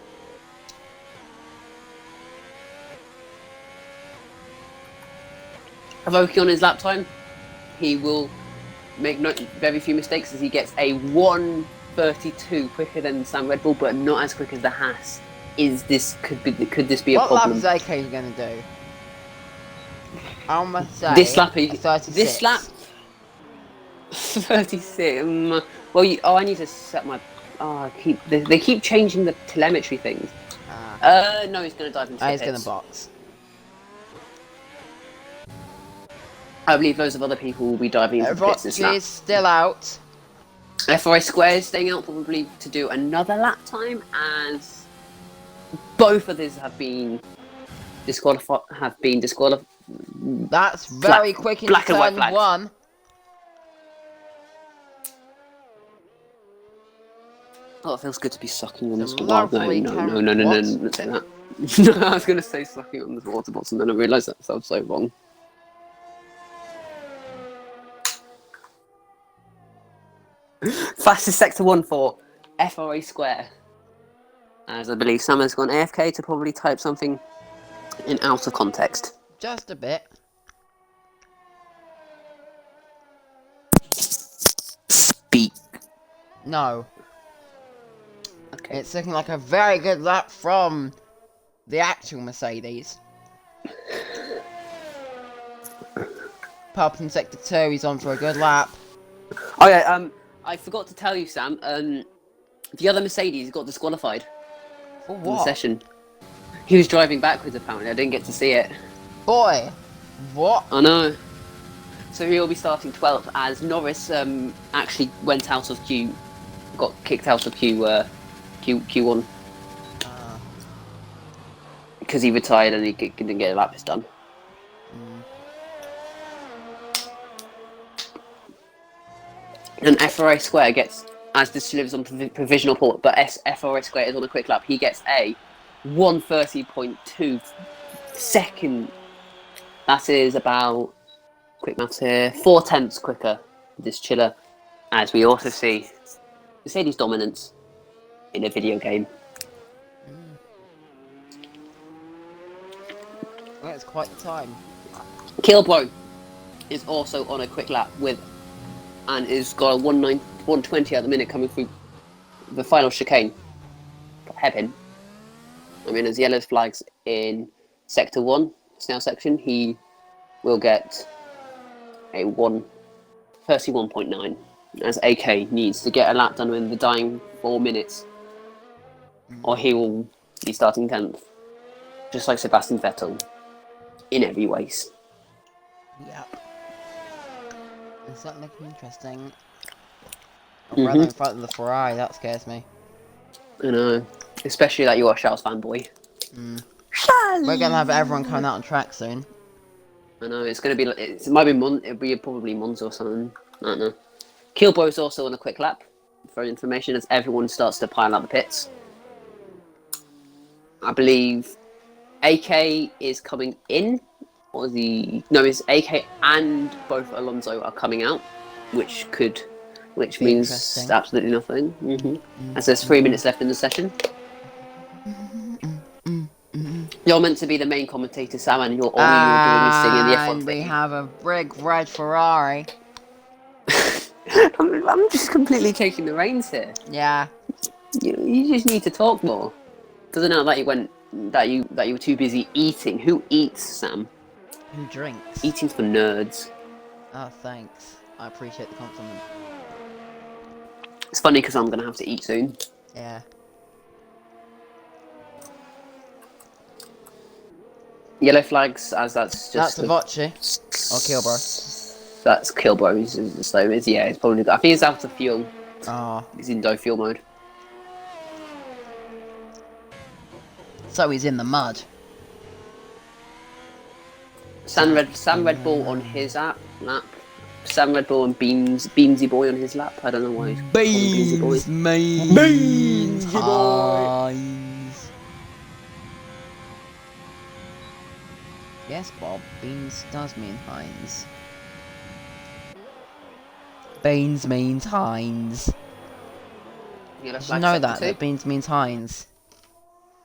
Avoki on his lap time, he will make very few mistakes as he gets a 1:32 quicker than Sam Red Bull, but not as quick as the Haas. Could this be a What lap problem? is AK going to do? I'm going to say This lap, a 36. this lap, 36. Well, I need to set my. They keep changing the telemetry things. No, he's going to dive into the He's going pits. to box. I believe loads of other people will be diving into the pits this Rocky lap. is still out. FRA Square is staying out probably to do another lap time, as both of these have been disqualified. That's very quick in black and white turn flags. 1. Oh, it feels good to be sucking on this Some water. lovely No, what? don't say that. No, I was going to say sucking on this water bottle, and then I realised that sounds so wrong. Fastest sector 1 for FRA Square. As I believe Sam has gone AFK to probably type something in out of context. Just a bit. Speak. No. Okay. It's looking like a very good lap from the actual Mercedes. Pulp in sector 2, he's on for a good lap. Oh yeah, I forgot to tell you, Sam. The other Mercedes got disqualified For in the what? session. He was driving backwards apparently. I didn't get to see it. Boy! What? I know. So he'll be starting 12th as Norris actually went out of Q, got kicked out of Q1 because he retired and he didn't get a lap done. And FRA Square gets, as this lives on provisional port, but FRA Square is on a quick lap. He gets a 1:30.2 second. That is about, quick maths here, 4/10 quicker. This chiller, as we also see Mercedes dominance in a video game. Well, it's quite the time. Kilbro is also on a quick lap and is got a 1:20 at the minute coming through the final chicane. Hairpin. I mean, as yellow flags in sector 1, snail section, he will get a 1:31.9 as AK needs to get a lap done within the dying 4 minutes, or he will be starting 10th, just like Sebastian Vettel in every ways. Yep. Is that looking interesting? Rather in front of the Ferrari, that scares me. I know, especially that you're a Charles fanboy. We're gonna have everyone coming out on track soon. I know, it's gonna be. It might be it'll be probably Monza or something. I don't know. Kilbo is also on a quick lap for information as everyone starts to pile out the pits. I believe AK is coming in, it's AK and both Alonso are coming out, which means Interesting. absolutely nothing. As there's 3 minutes left in the session. You're meant to be the main commentator, Sam, and all you're doing is singing the F1 And we thing. have a big red Ferrari. I'm just completely taking the reins here. Yeah. You just need to talk more. Doesn't know that you were too busy eating. Who eats, Sam? Who drinks? Eating's for nerds. Oh, thanks. I appreciate the compliment. It's funny because I'm gonna have to eat soon. Yeah. Yellow flags, as that's just. That's Avochi. Or Kilbro. That's Kilbro. It's probably. I think he's out of fuel. Oh. He's in no fuel mode. So he's in the mud. Sam Red Bull on his lap. Sam Red Bull and Beansy Boy on his lap. I don't know why. he's called Beansy Boy. mate. Beans, boy. Eyes. Yeah, Yes, Bob. Beans does mean Heinz. Beans means Heinz. Yellow Did you flag know sector that? 2. That beans means Heinz.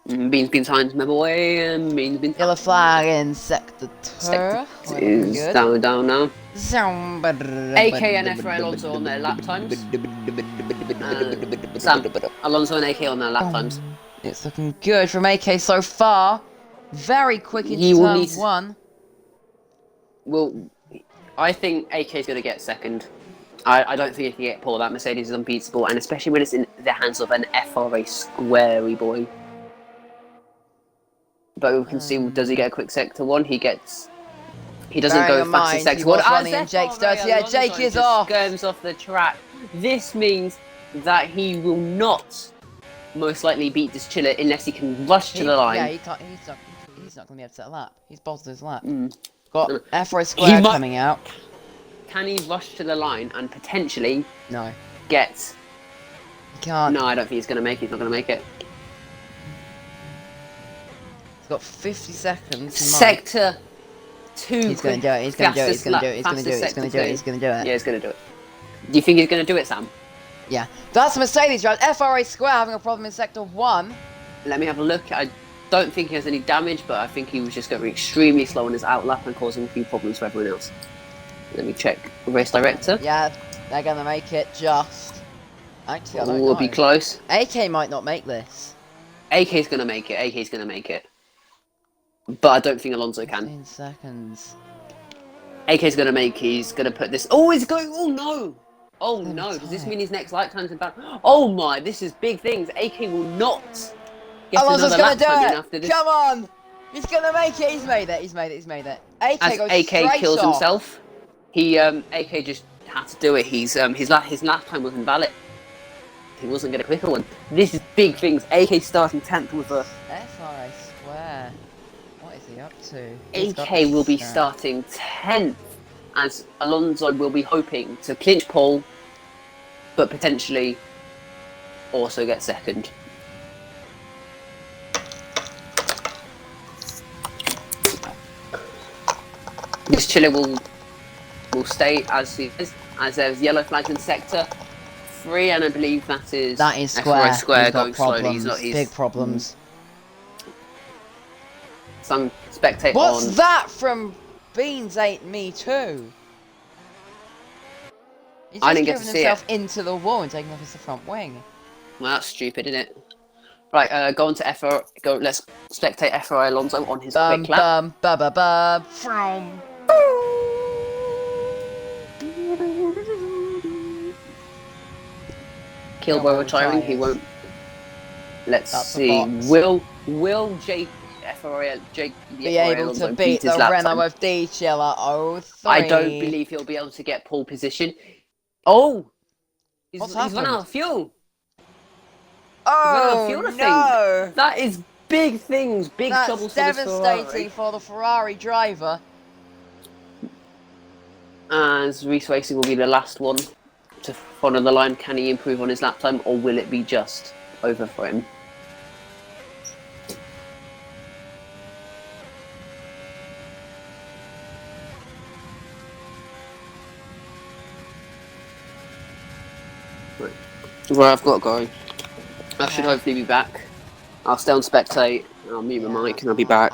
Beans, Heinz, my boy. Beans, Yellow flag in sector 2. Sector We're looking is good. down now. AK AK and F. Alonso on their lap times. Sam, Alonso and AK on their lap times. It's looking good from AK so far. Very quick He into will turn need- 1. Well, I think AK is going to get second. I don't think he can get pole. That Mercedes is unbeatable, and especially when it's in the hands of an FRA squarey boy. But we can see, does he get a quick sector 1? He gets. He doesn't Bearing go in fast in mind, sector he 1. was running in Jake's dirty. Yeah, Jake is off. Goes off the track. This means that he will not most likely beat this chiller unless he can rush to the line. Yeah, he can't. He's not going to be able to set a lap. He's bolted his lap. Mm. Got FRA square might- coming out. Can he rush to the line and potentially No, get? he can't. No, I don't think he's going to make it. He's not going to make it. He's got 50 seconds. He might. Sector 2. He's going to do it. He's going to do it. He's going to do it. He's going to do it. He's Fastest going to do it. He's going to do it. Yeah, he's going to do it. Do you think he's going to do it, Sam? Yeah. That's Mercedes drive. FRA square having a problem in sector 1. Let me have a look. I don't think he has any damage, but I think he was just going extremely slow on his outlap and causing a few problems for everyone else. Let me check race director. Yeah, they're going to make it just. Actually, I don't know. Will be close. AK might not make this. AK's going to make it. AK's going to make it. But I don't think Alonso can. 15 seconds. AK's going to make. He's going to put this. Oh, he's going. Oh no. Oh Oh, no. Does this tight. mean his next lifetime's in bad? Oh my. This is big things. AK will not get Alonso's another going lap to do time in it. after this. Come on. He's going to make it. He's made it. He's made it. He's made it. AK As goes AK straight kills off. himself, he AK just had to do it. His lap time was invalid. He wasn't getting a quicker one. This is big things. AK starting 10th with a FRA square. What is he up to? He's got AK will be the- starting 10th, as Alonso will be hoping to clinch pole, but potentially also get second. This chiller will stay as he is, as there's yellow flags in sector 3, and I believe that is square. square He's got going slowly. problems. He's Big problems. Some spectate What's on. that from Beans ate me too? He's I just didn't get driven to see himself into the wall and taking off his front wing. Well, that's stupid, isn't it? Right, go on to FR. Go. Let's spectate FRI Alonso on his Bum quick lap. bum ba ba ba. From. Kilborough Kilborough retiring. He retires. won't. Let's That's a see. box. Will Jake FRI Jake Be able Alonso to beat his the lap Renault time? of D Chiller 03. I don't believe he'll be able to get pole position. Oh, he's What's run happened? out of fuel. Oh fuel, I think. no! That is big things. Big That's troubles for this devastating Ferrari. for the Ferrari driver. As Reese Racing will be the last one to follow the line. Can he improve on his lap time, or will it be just over for him? Right. Well, I've got to go. I should hopefully be back. I'll stay on spectate. I'll mute my mic and I'll be back.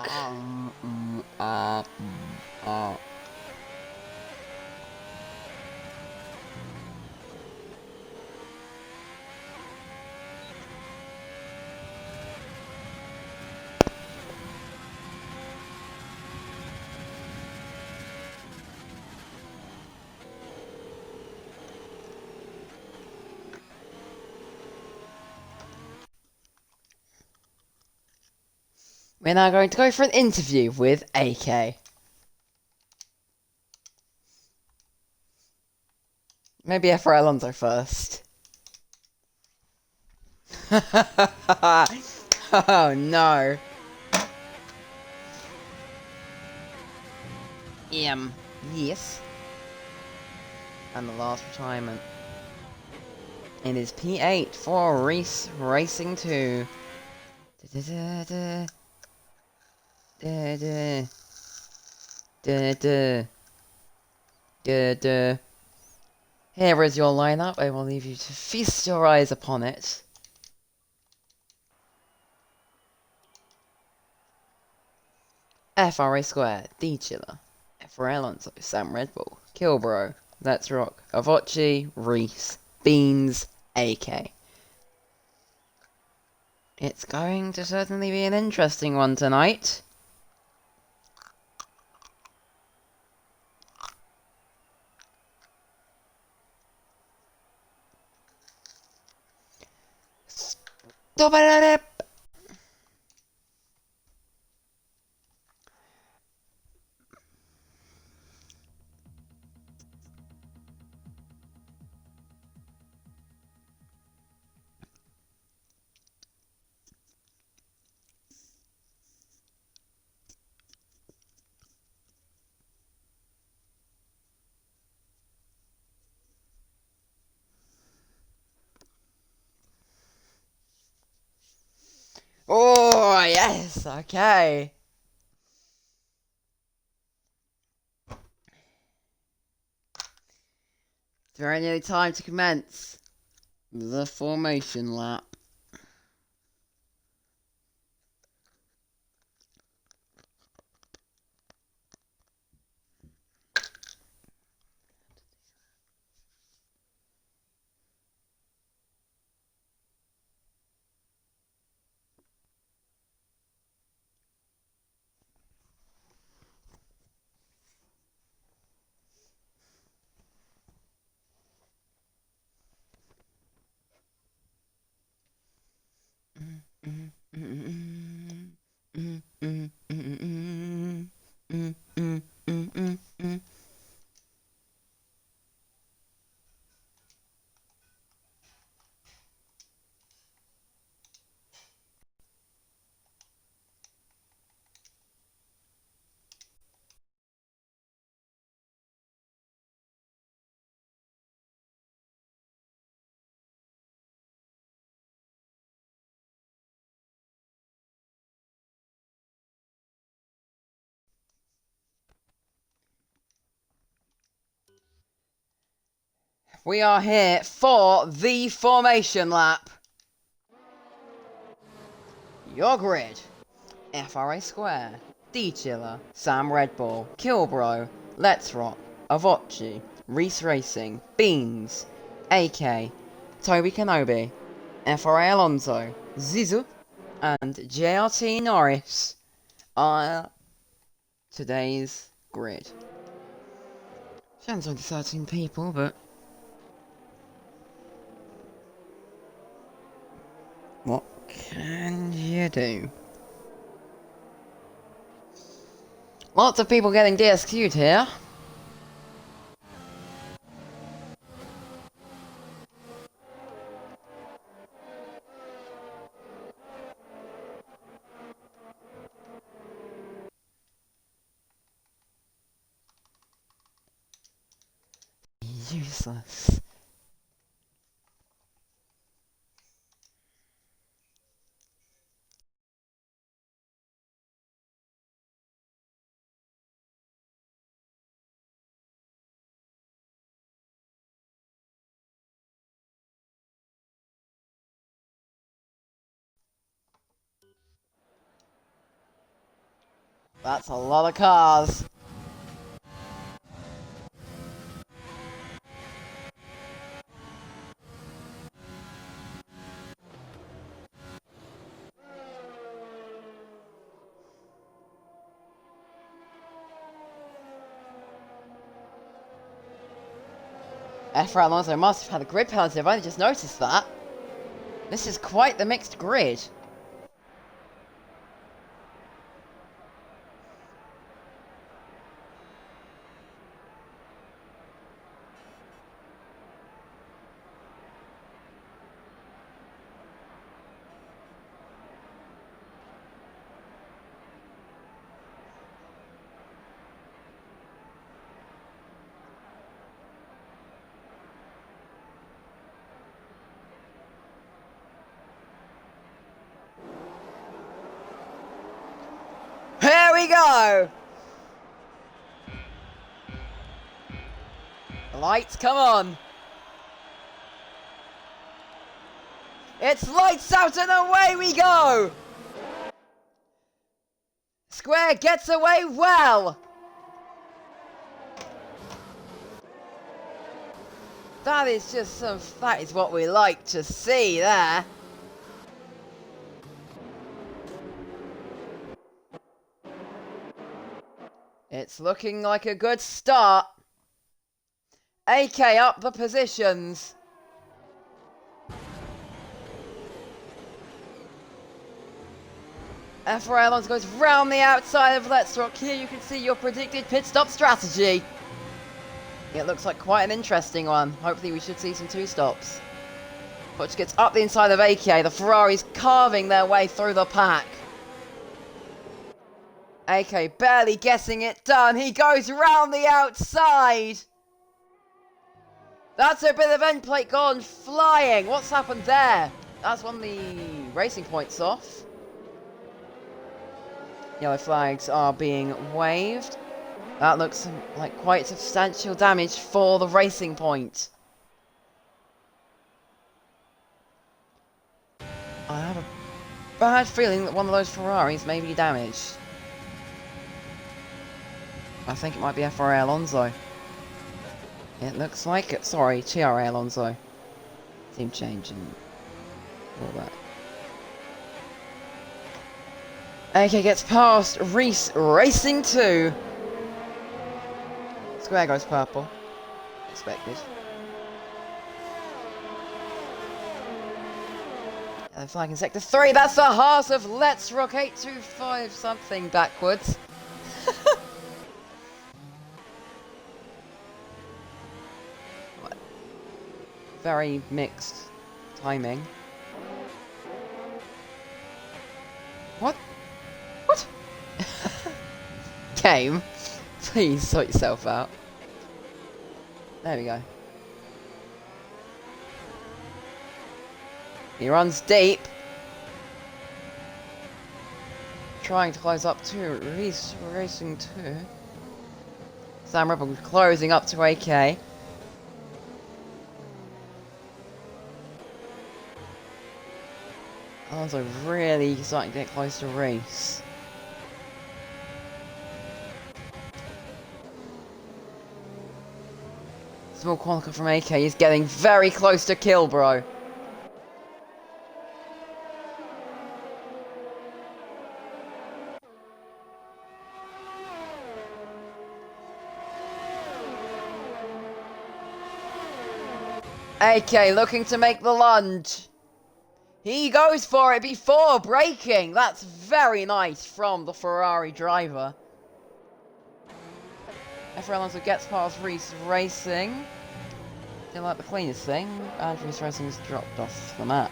We're now going to go for an interview with AK. Maybe F. Alonso first. Oh no. Yes. And the last retirement. It is P8 for Reese Racing 2. Da-da-da-da. Da-da. Duh, duh. Duh, duh. Here is your lineup. I will leave you to feast your eyes upon it. FRA Square, D Chiller. FRA Alonso, Sam Red Bull, Kilbro, Let's Rock, Avoci, Reese, Beans, AK. It's going to certainly be an interesting one tonight. Stop it! Oh, yes, okay. It's very nearly time to commence the formation lap. We are here for the formation lap. Your grid. FRA Square, D Chiller, Sam Red Bull, Kilbro, Let's Rock, Avoci, Reese Racing, Beans, AK, Toby Kenobi, FRA Alonso, Zizou, and JRT Norris are today's grid. Sounds only 13 people, but what can you do? Lots of people getting DSQ'd here. Useless. That's a lot of cars. FR Alonso must have had a grid penalty, I've only just noticed that. This is quite the mixed grid. Lights, come on. It's lights out and away we go. Square gets away well. That is that is what we like to see there. It's looking like a good start. AK up the positions. F4 Alonso goes round the outside of Let's Rock. Here you can see your predicted pit stop strategy. It looks like quite an interesting one. Hopefully we should see some 2 stops. Butch gets up the inside of AK. The Ferraris carving their way through the pack. AK barely getting it done. He goes round the outside. That's a bit of end plate gone flying. What's happened there? That's one of the racing points off. Yellow flags are being waved. That looks like quite substantial damage for the racing point. I have a bad feeling that one of those Ferraris may be damaged. I think it might be FRA Alonso. It looks like it. Sorry, TRA Alonso. Team change and all that. AK gets past Reese Racing 2. Square goes purple. Expected. And the flag in sector 3. That's the heart of Let's Rock 825 something backwards. Very mixed timing. What? What? Game. Please sort yourself out. There we go. He runs deep. Trying to close up to Reese Racing 2. Sam Rebel closing up to AK. Alonso really starting to get close to Reese. Small corner from AK is getting very close to kill, bro. AK looking to make the lunge. He goes for it before braking. That's very nice from the Ferrari driver. F4 Alonso gets past Reese Racing. Didn't like the cleanest thing, and Reese Racing's dropped off the map.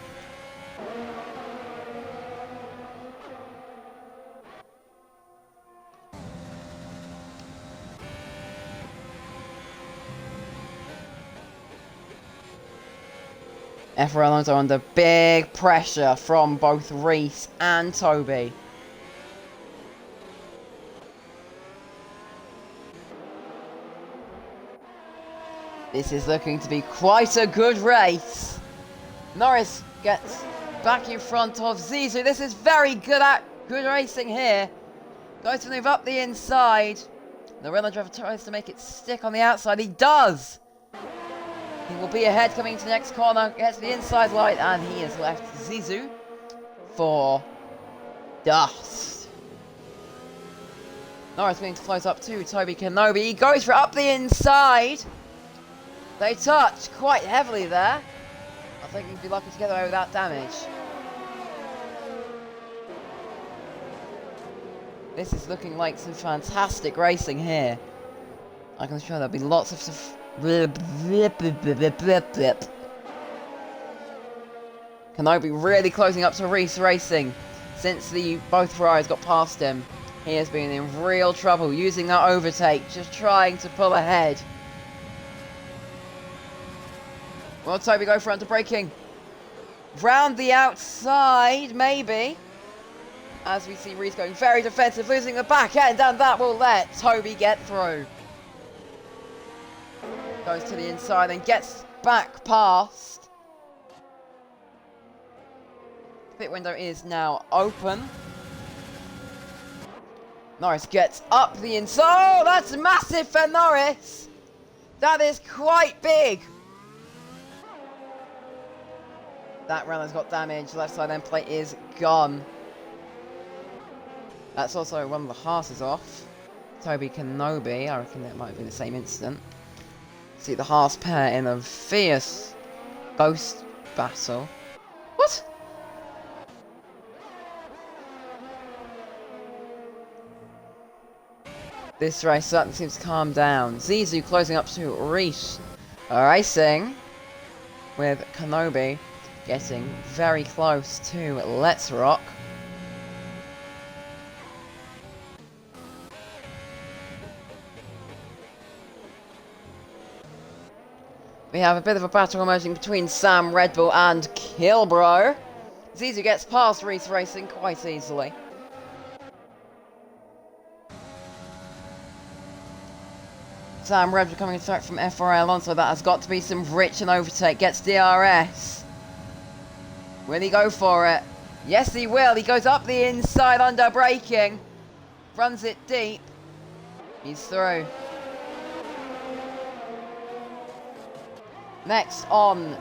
F4 Alonso under big pressure from both Reese and Toby. This is looking to be quite a good race. Norris gets back in front of Zizou. This is very good racing here. Goes to move up the inside. The Renault driver tries to make it stick on the outside. He does. He will be ahead coming into the next corner. Gets the inside light and he has left Zizou for dust. Norris going to close up to Toby Kenobi. He goes for up the inside. They touch quite heavily there. I think he'd be lucky to get away without damage. This is looking like some fantastic racing here. I can show there'll be lots of stuff. Kenobi really closing up to Reese Racing. Since both Ferraris got past him, he has been in real trouble using that overtake, just trying to pull ahead. Will Toby go for under-braking? Round the outside, maybe. As we see Reese going very defensive, losing the back end, and that will let Toby get through. Goes to the inside and gets back past. Pit window is now open. Norris gets up the inside. Oh, that's massive for Norris. That is quite big. That runner's got damage. Left side end plate is gone. That's also one of the Haas off. Toby Kenobi. I reckon that might have been the same incident. See the Haas pair in a fierce ghost battle. What? This race certainly seems to calm down. Zizou closing up to Reese racing with Kenobi getting very close to Let's Rock. We have a bit of a battle emerging between Sam Red Bull and Kilbro. Zizou gets past Reese Racing quite easily. Sam Red Bull coming attack from FRA Alonso. That has got to be some rich and overtake. Gets DRS. Will he go for it? Yes, he will. He goes up the inside under braking. Runs it deep. He's through. Next on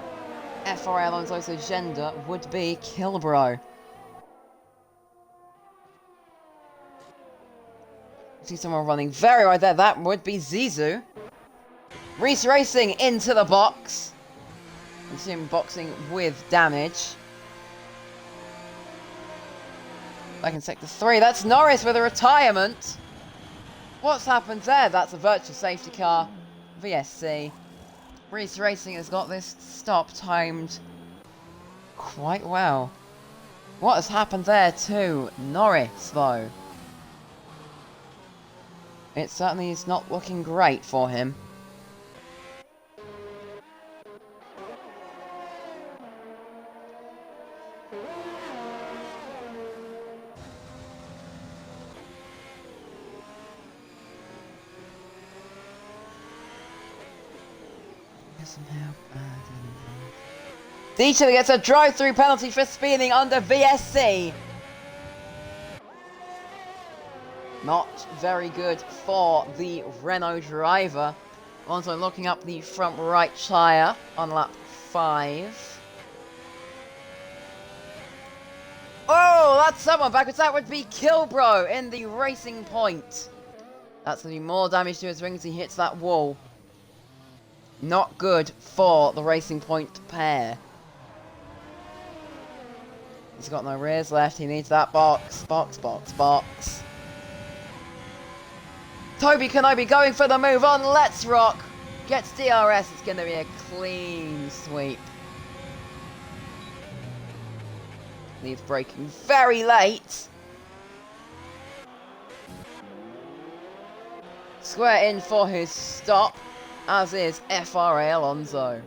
FRA Alonso's agenda would be Kilbro. See someone running very wide there. That would be Zizou. Reese Racing into the box. You see him boxing with damage. Back in sector 3. That's Norris with a retirement. What's happened there? That's a virtual safety car. VSC. Reese Racing has got this stop timed quite well. What has happened there to Norris, though? It certainly is not looking great for him. Dieter gets a drive-through penalty for speeding under VSC. Not very good for the Renault driver. Alonso locking up the front right tyre on lap 5. Oh, that's someone backwards. That would be Kilbro in the Racing Point. That's going to be more damage to his wing as he hits that wall. Not good for the Racing Point pair. He's got no rears left. He needs that box. Box, box, box. Toby Kenobi going for the move on Let's Rock. Gets DRS. It's going to be a clean sweep. Leaves braking very late. Square in for his stop, as is FRA Alonso.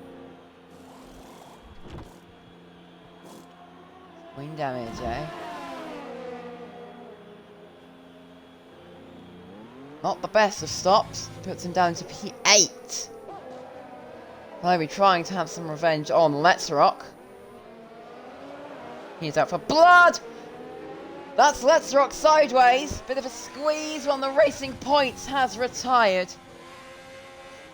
Wing damage, eh? Not the best of stops. Puts him down to P8. They'll be trying to have some revenge on Let's Rock. He's out for blood! That's Let's Rock sideways. Bit of a squeeze when the Racing Point has retired.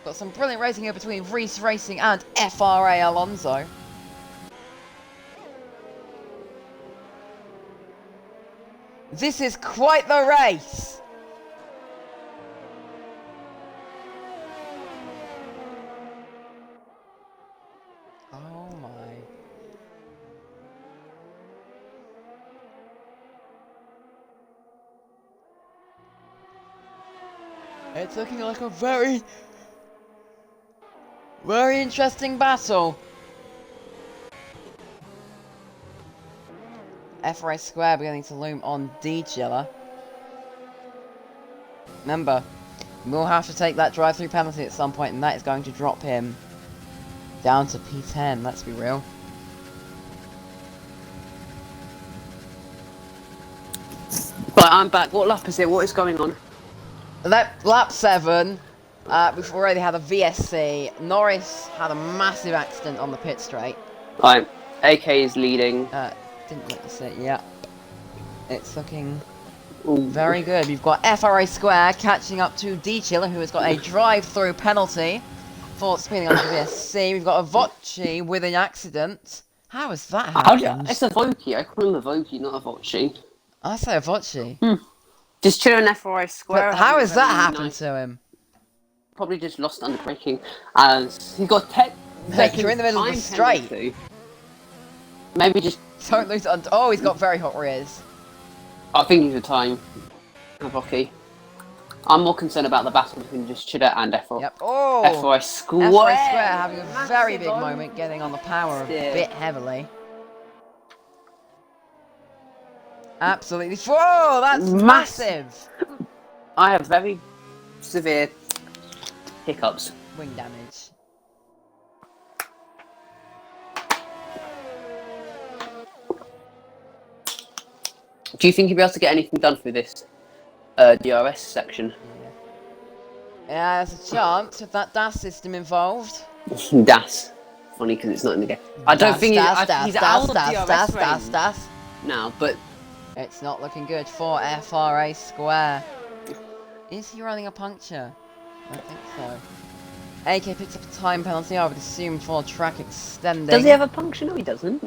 Got some brilliant racing here between Reese Racing and FRA Alonso. This is quite the race. Oh my. It's looking like a very interesting battle. FRA Square beginning to loom on D-Chiller. Remember, we'll have to take that drive-through penalty at some point, and that is going to drop him down to P10, let's be real. Right, I'm back. What lap is it? What is going on? Lap 7. We've already had a VSC. Norris had a massive accident on the pit straight. Right, AK is leading. Didn't let you see it. Yeah. It's looking Ooh. very good. We've got FRA Square catching up to D Chiller, who has got a drive-through penalty for speeding on the VSC. We've got a Voci with an accident. How has that happened? It's a Voci. I call him a Voci, not a Voci. I say a Voci. Just chilling FRA Square. But how has that really happened nice- to him? Probably just lost under braking, as he got 10 Mate, you're in the middle of the time straight. penalty. Maybe just. Don't lose it. Oh, he's got very hot rears. I think he's a time. Voci. I'm more concerned about the battle between just Chiller and FRA. Yep. Oh! FRA Square. FRA Square having a Massive very big on- moment, getting on the power a Yeah. bit heavily. Absolutely. Whoa, that's massive! I have very severe hiccups. Wing damage. Do you think you'll be able to get anything done through this DRS section? Yeah, there's a chance with that DAS system involved. Das. Funny because it's not in the game. I don't think he's out of DAS DRS range now, but It's not looking good for FRA Square. Is he running a puncture? I think so. AK picks up a time penalty, I would assume, for track extending. does he have a puncture? No, he doesn't.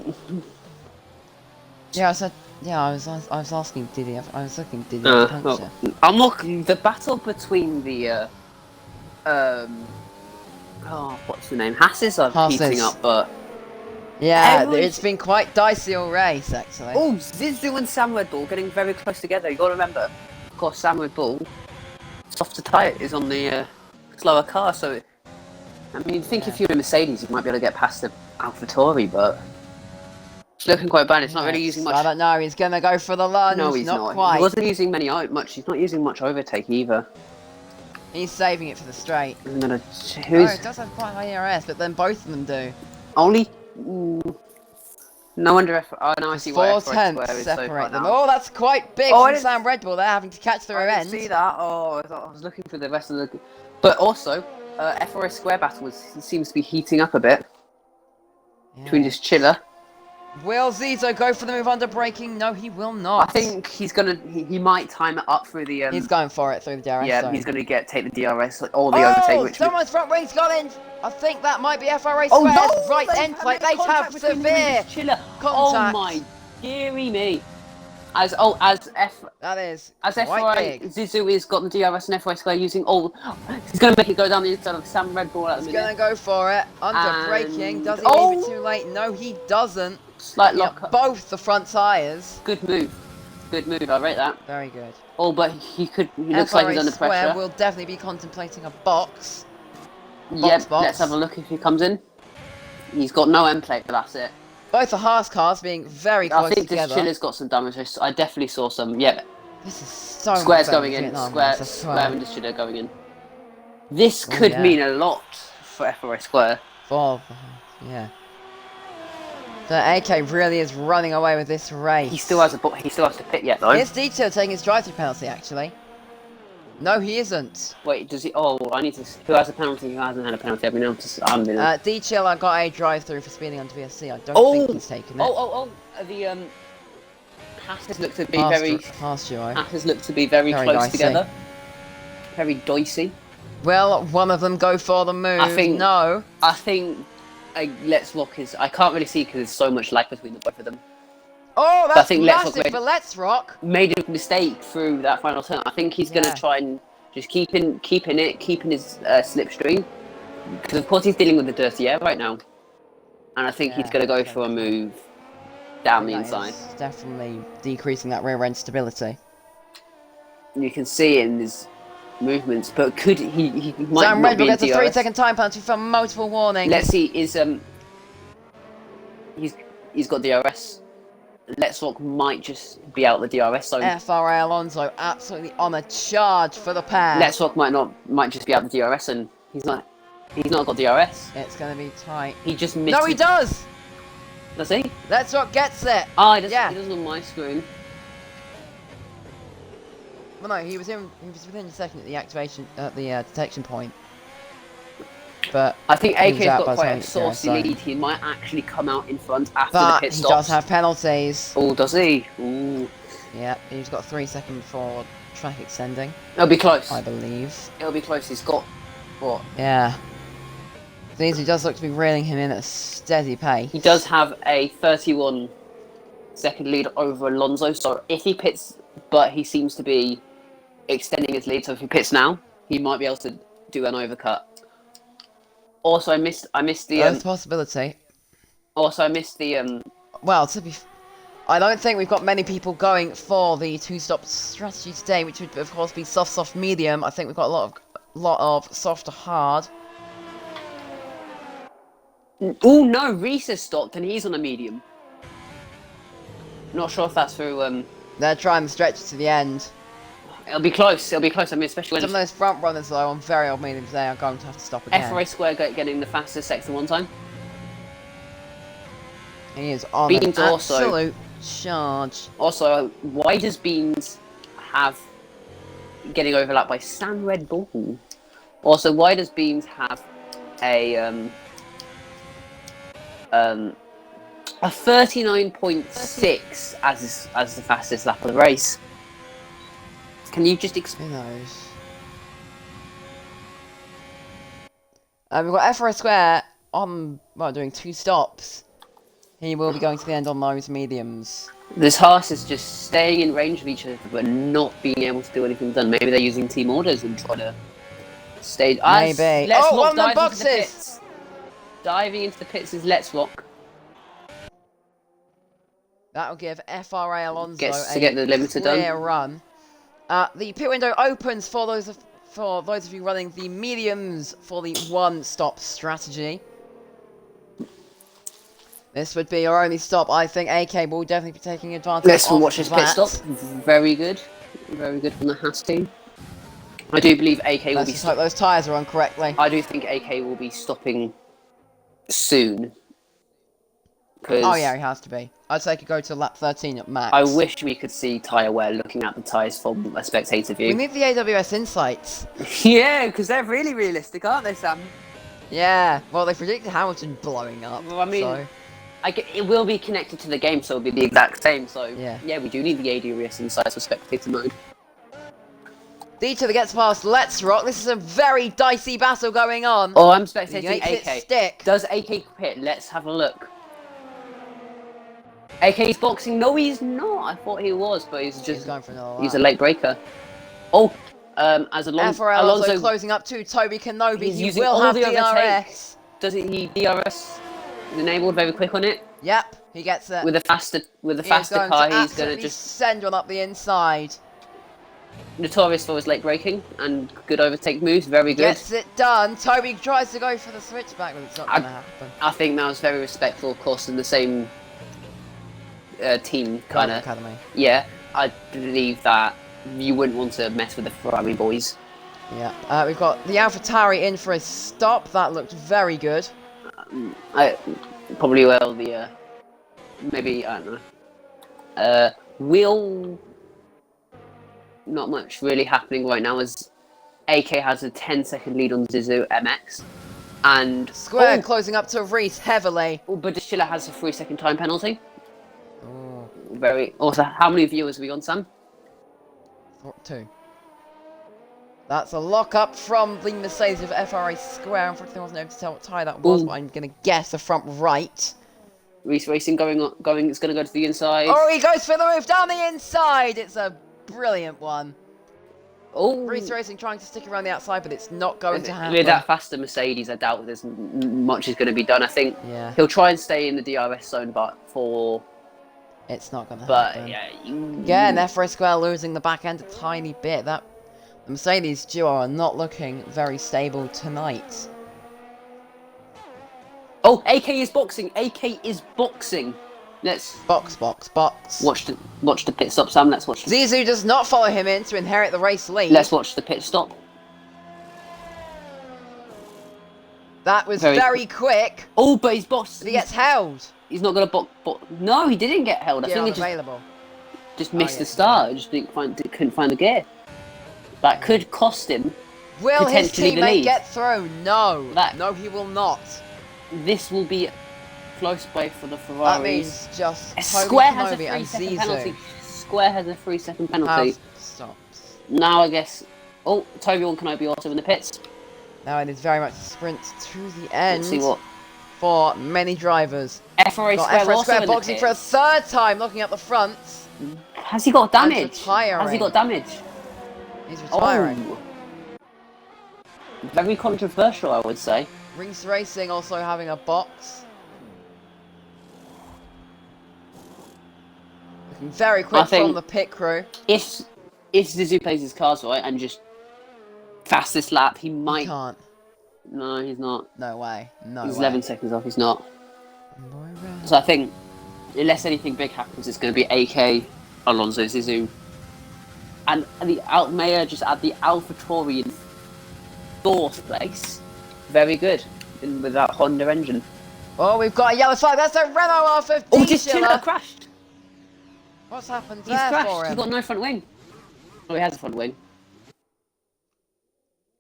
Yeah, I said. Yeah, I was asking, did he have? I was looking, did he have a puncture? Well, I'm looking. The battle between the what's the name? Hasses are Hasses. heating up, but Yeah, everyone's- it's been quite dicey all race, actually. oh, Zizu and Sam Red Bull getting very close together. You got to remember, of course, Sam Red Bull, softer tyre is on the slower car, so I mean, think if you're a Mercedes, you might be able to get past the AlphaTauri, but it's looking quite bad. It's not really using much. I don't know. He's gonna go for the lunge. No, he's not not. quite. He wasn't using much. He's not using much overtake either. He's saving it for the straight. I'm gonna. Oh, Who's it does have quite high ERS, but then both of them do. only? No wonder. Oh, now I see why. 4 FRA tenths Square is so separate far them. now. Oh, that's quite big Oh, I from didn't- Sam Red Bull. They're having to catch the rear I end. didn't see that. Oh, I was looking for the rest of the. But also, FRA Square battle seems to be heating up a bit between Yeah. just Chiller. Will Zizo go for the move under braking? No, he will I not. think he's gonna. He might time it up through the. He's going for it through the DRS Yeah, zone. he's gonna take the DRS or the overtake, which. Someone's front wing's gone in. I think that might be FRA Oh Square's no! right end plate. They have severe Chiller. contact. Oh my dearie me! As That is As quite FRA, big. Zizu has got the DRS and FRA Square using all. He's going to make it go down the inside of Sam Red Bull at the He's minute. gonna go for it. Under And- braking. Does he Oh! leave it too late? No, he doesn't. Slight Yeah, lock up. both the front tyres. Good move. Good move. I rate that. Very good. Oh, but he looks like he's under Square pressure. will definitely be contemplating a box. Yep. box. Let's have a look if he comes in. He's got no end plate, but that's it. Both the Haas cars being very I close think this together. Chiller's got some damage. I definitely saw some. Yep. This is so much Square's better going than in. Vietnam Square race, I swear. and this Chiller going in. This Oh, could yeah. mean a lot for FRA Square. Oh, yeah. So AK really is running away with this race. He still has to pit yet though. Here's Detail taking his drive-through penalty, actually. No, he isn't. Wait, does he? Oh, I need to. Who has a penalty? Who hasn't had a penalty? I've been able to. I'm been. D-Chill, I got a drive-through for speeding under VSC. I don't think he's taken it. The Hasses look to be very. Haas duo. Hasses look to be very Very close dicey. together. Very dicey. Well, one of them go for the move. I think- No. I think. Let's Rock is. I can't really see because there's so much lag between the both of them. Oh, I that's think Let's Rock massive made- for Let's Rock. Made a mistake through that final turn. I think he's Yeah. gonna try and just keeping his slipstream because of course he's dealing with the dirty air right now, and I think he's Yeah, gonna go okay. for a move down the That inside. is definitely decreasing that rear end stability. You can see it in his movements, but could he might Sam not Red be Bull in gets a DRS. 3-second time penalty for multiple warnings. Let's see, he's got DRS. Let's Rock might just be out the DRS zone. FRA Alonso absolutely on a charge for the pair. Let's Rock might just be out the DRS, and he's not got DRS. It's going to be tight. He just missed. No, he does! Does he? Let's Rock gets it. Oh, he does. Yeah. He does on my screen. Well, no, he was within a second at the activation, at the detection point. but I think he was AK's out by got the quite time a he gets there, saucy so- lead. He might actually come out in front after But the pit he stops. does have penalties. Oh, does he? Ooh. Yep, he's got 3 seconds before track extending, It'll be close. I believe. It'll be close. He's got what? Yeah. Zizu does look to be reeling him in at a steady pace. He does have a 31-second lead over Alonso. So if he pits, but he seems to be extending his lead. So if he pits now, he might be able to do an overcut. Also, I missed the. That's a possibility. Also, I missed the. Well, I don't think we've got many people going for the two-stop strategy today, which would of course be soft, medium. I think we've got a lot of soft to hard. Oh no, Reese has stopped and he's on a medium. Not sure if that's through. They're trying to stretch it to the end. It'll be close. It'll be close. I mean, especially Some of when those front runners though on very old mediums, they are going to have to stop again. FRA Square getting the fastest sector one time. He is on Beans an also- absolute charge. Also, why does Beans have getting overlapped by Sam Red Bull? Also, why does Beans have a 39.6 as the fastest lap of the race? Can you just explain? Who knows? We've got FRA Square on, well, doing 2 stops. He will be going to the end on those mediums. This Haas is just staying in range of each other, but not being able to do anything done. Maybe they're using team orders and trying to stay. Maybe. Let's Oh, Rock one of the dives into boxes! pits. Diving into the pits is Let's Rock. That will give FRA Alonso Gets a to get the limiter done. clear run. The pit window opens for those of you running the mediums for the one-stop strategy. This would be your only stop. I think AK will definitely be taking advantage. Let's of watch his pit that. stop. Very good from the Haas team. I do believe AK will Let's be. just hope those tyres are on correctly. I do think AK will be stopping soon. Oh yeah, he has to be. I'd say he could go to lap 13 at max. I wish we could see tyre wear looking at the tyres from a spectator We view. need the AWS insights. Yeah, because they're really realistic, aren't they, Sam? Yeah, well, they predicted Hamilton blowing up. Well, I mean, so. It will be connected to the game, so it'll be the exact same. So Yeah. we do need the AWS insights for spectator mode. Dieter that gets past Let's Rock. This is a very dicey battle going on. Oh, I'm He spectating makes it AK. stick. Does AK pit? Let's have a look. AK's boxing? No, he's not. I thought he was, but he's He's just going for another he's a lap. late breaker. Oh, as FRL also Alonso closing up to Toby Kenobi. He's He using will all have the DRS. overtakes. Does he DRS enabled very quick on it Yep, he gets it. with a faster He is faster going car? to He's gonna absolutely just send one up the inside. notorious for his late braking and good overtake moves. Very good. Gets it done. Toby tries to go for the switchback, but it's not going to happen. I think that was very respectful, of course, in the same team kind of. Academy. Yeah, I believe that you wouldn't want to mess with the Ferrari boys. Yeah, we've got the AlphaTauri in for a stop. That looked very good. I probably will the maybe I don't know. Will not much really happening right now as AK has a 10-second lead on Zizu MX and Square closing up to Reese heavily. but Distiller has a 3-second time penalty. Oh, Very also. How many viewers are we on, Sam? 2. That's a lock-up from the Mercedes of FRA Square. Unfortunately, I wasn't able to tell what tyre that was, Ooh. but I'm going to guess the front right. Reese Racing going. It's going to go to the inside. Oh, he goes for the move down the inside. It's a brilliant one. Oh, Reese Racing trying to stick around the outside, but it's not going to happen. with that faster Mercedes, I doubt there's much is going to be done. I think Yeah, he'll try and stay in the DRS zone, but it's not going to but happen. yeah, Again, FRA Square losing the back end a tiny bit. That the Mercedes duo are not looking very stable tonight. Oh, AK is boxing. AK is boxing. Let's Box. watch the pit stop, Sam. Let's watch. Zizu does not follow him in to inherit the race lead. Let's watch the pit stop. That was Very very quick. Oh, but he's boxed. But he gets held. He's not gonna box. No, he didn't get held. I Yeah, think he unavailable. just missed yeah, the start. Just couldn't find the gear. That could cost him Will his potentially the teammate lead. get through? No. That- No, he will not. This will be close play for the That Ferraris. means just Toby Square has a Kenobi and 3-second penalty. Zizou Square has a 3-second penalty. have stopped. Now I guess. Oh, Toby and Kenobi also in the pits. Now it is very much a sprint to the end Let's see what. for many drivers. FRA Got Square FRS also Square in the boxing for a pits. third time, looking at the front. Has he got And damage? retiring. Has he got damage? He's retiring. Oh. Very controversial, I would say. Rings Racing also having a box. Looking very quick I think- from the pit crew. If Zizou plays his cards right and just fastest lap, he He might. can't. No, he's not. No way. No He's way. 11 seconds off. He's not. Moira. So I think, unless anything big happens, it's going to be AK, Alonso, Zizou, and may I just add the AlphaTauri in fourth place. Very good with that Honda engine. Oh, we've got a yellow flag. That's a Renault R15 Oh, just Schiller. Schiller crashed. What's happened He's there crashed. for He's him? got no front wing. Oh, he has a front wing.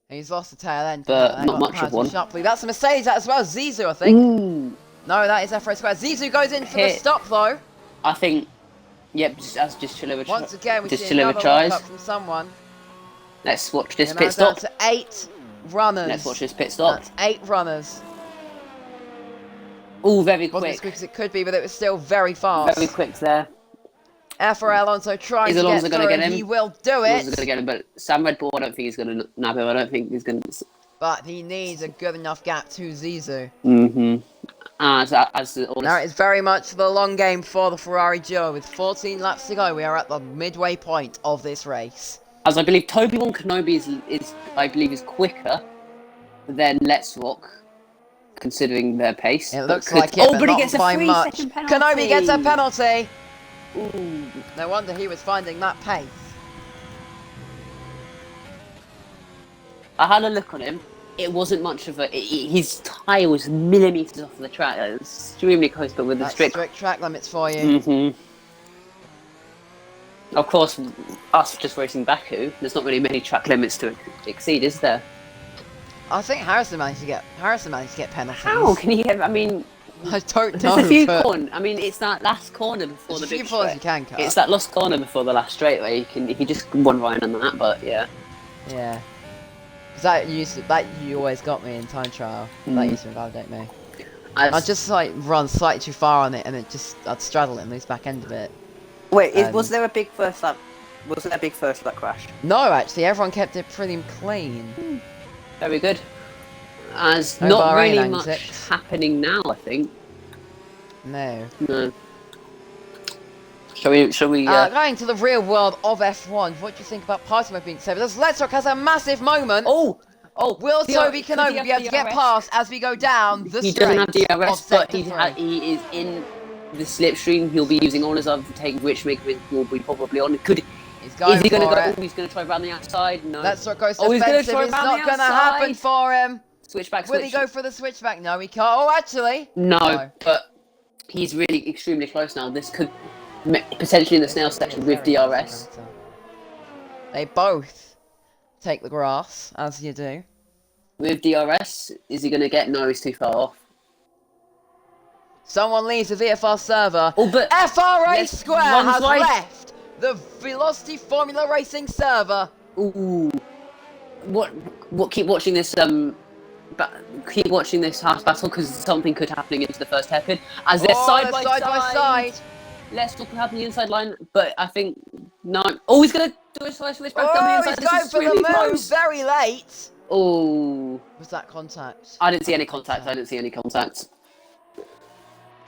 He's lost the tail end. But They not got much of Kaiser one. Sharpley. That's a Mercedes as well. Zizou, I think. Ooh. No, that is FRA Square. Zizou goes in for the Hit. stop though. I think. Yep, just Schiller. Once again, we just see Schiller another tries. walk-up from someone. Let's watch this And pit that's down stop. to 8 runners. Let's watch this pit stop. That's 8 runners. All very Wasn't quick. as quick as it could be, but it was still very fast. Very quick there. FRA Alonso trying Is to Alonso get gonna through, get and him? he will do He's it. going to get him, but Sam Red Bull, I don't think he's going to nab him. I don't think he's going to. But he needs a good enough gap to Zizou. As all Now this, it is very much the long game for the Ferrari duo. With 14 laps to go, we are at the midway point of this race. as I believe Toby One Kenobi is quicker than Let's Rock, considering their pace. It But looks could- like it, but but he not gets a by 3-second much. penalty. Kenobi gets a penalty. Ooh. No wonder he was finding that pace. I had a look on him. It wasn't much of a. His tyre was millimeters off the track. It was extremely close, but with the That's strict. strict track limits for you. Of course, us just racing Baku, there's not really many track limits to exceed, is there? I think Harrison managed to get penalties. How can he have? I mean, I don't know. there's a few but corners. I mean, it's that last corner before there's the a few big corners straight. you can cut. It's that last corner before the last straight where he just won Ryan on that, but yeah. Yeah. Because that you always got me in time trial. That used to invalidate me. I just like run slightly too far on it, and I'd straddle it and lose back end of it. Wait, was there a big first lap? Was there a big first lap crash? No, actually, everyone kept it pretty clean. Very good. As No not Bahrain really much antics. happening now, I think. No. No. Shall we? Going to the real world of F1, what do you think about party mode being saved? As Letrock has a massive moment. Oh, Will Toby could he Kenobi have be able to get DRS? past as we go down the He straight doesn't have DRS, of but sector he 3? he is in the slipstream. He'll be using all his other take, which will be probably on. He's going Is he going to for go? it. Oh, he's going to try around the outside. No. Letrock goes Oh, he's gonna defensive. try It's around not the going to happen outside. for him. Switchback. Will he go for the switchback? No, he can't. Oh, actually. No, but he's really extremely close now. This could potentially in the snail section with DRS. They both take the grass, as you do. With DRS, is he going to get? No, he's too far off. Someone leaves the VFR server. Oh, but FRA Yes, Square runs has wide. left the Velocity Formula Racing server. ooh, what? Keep watching this. Keep watching this half battle because something could happen into the first hairpin as they're side by side. Let's look at the inside line, but I think no. Oh, he's going to do a switchback down the Oh, inside. he's This going is for the really move close. very late. Oh, Was that contact? I didn't see any contact.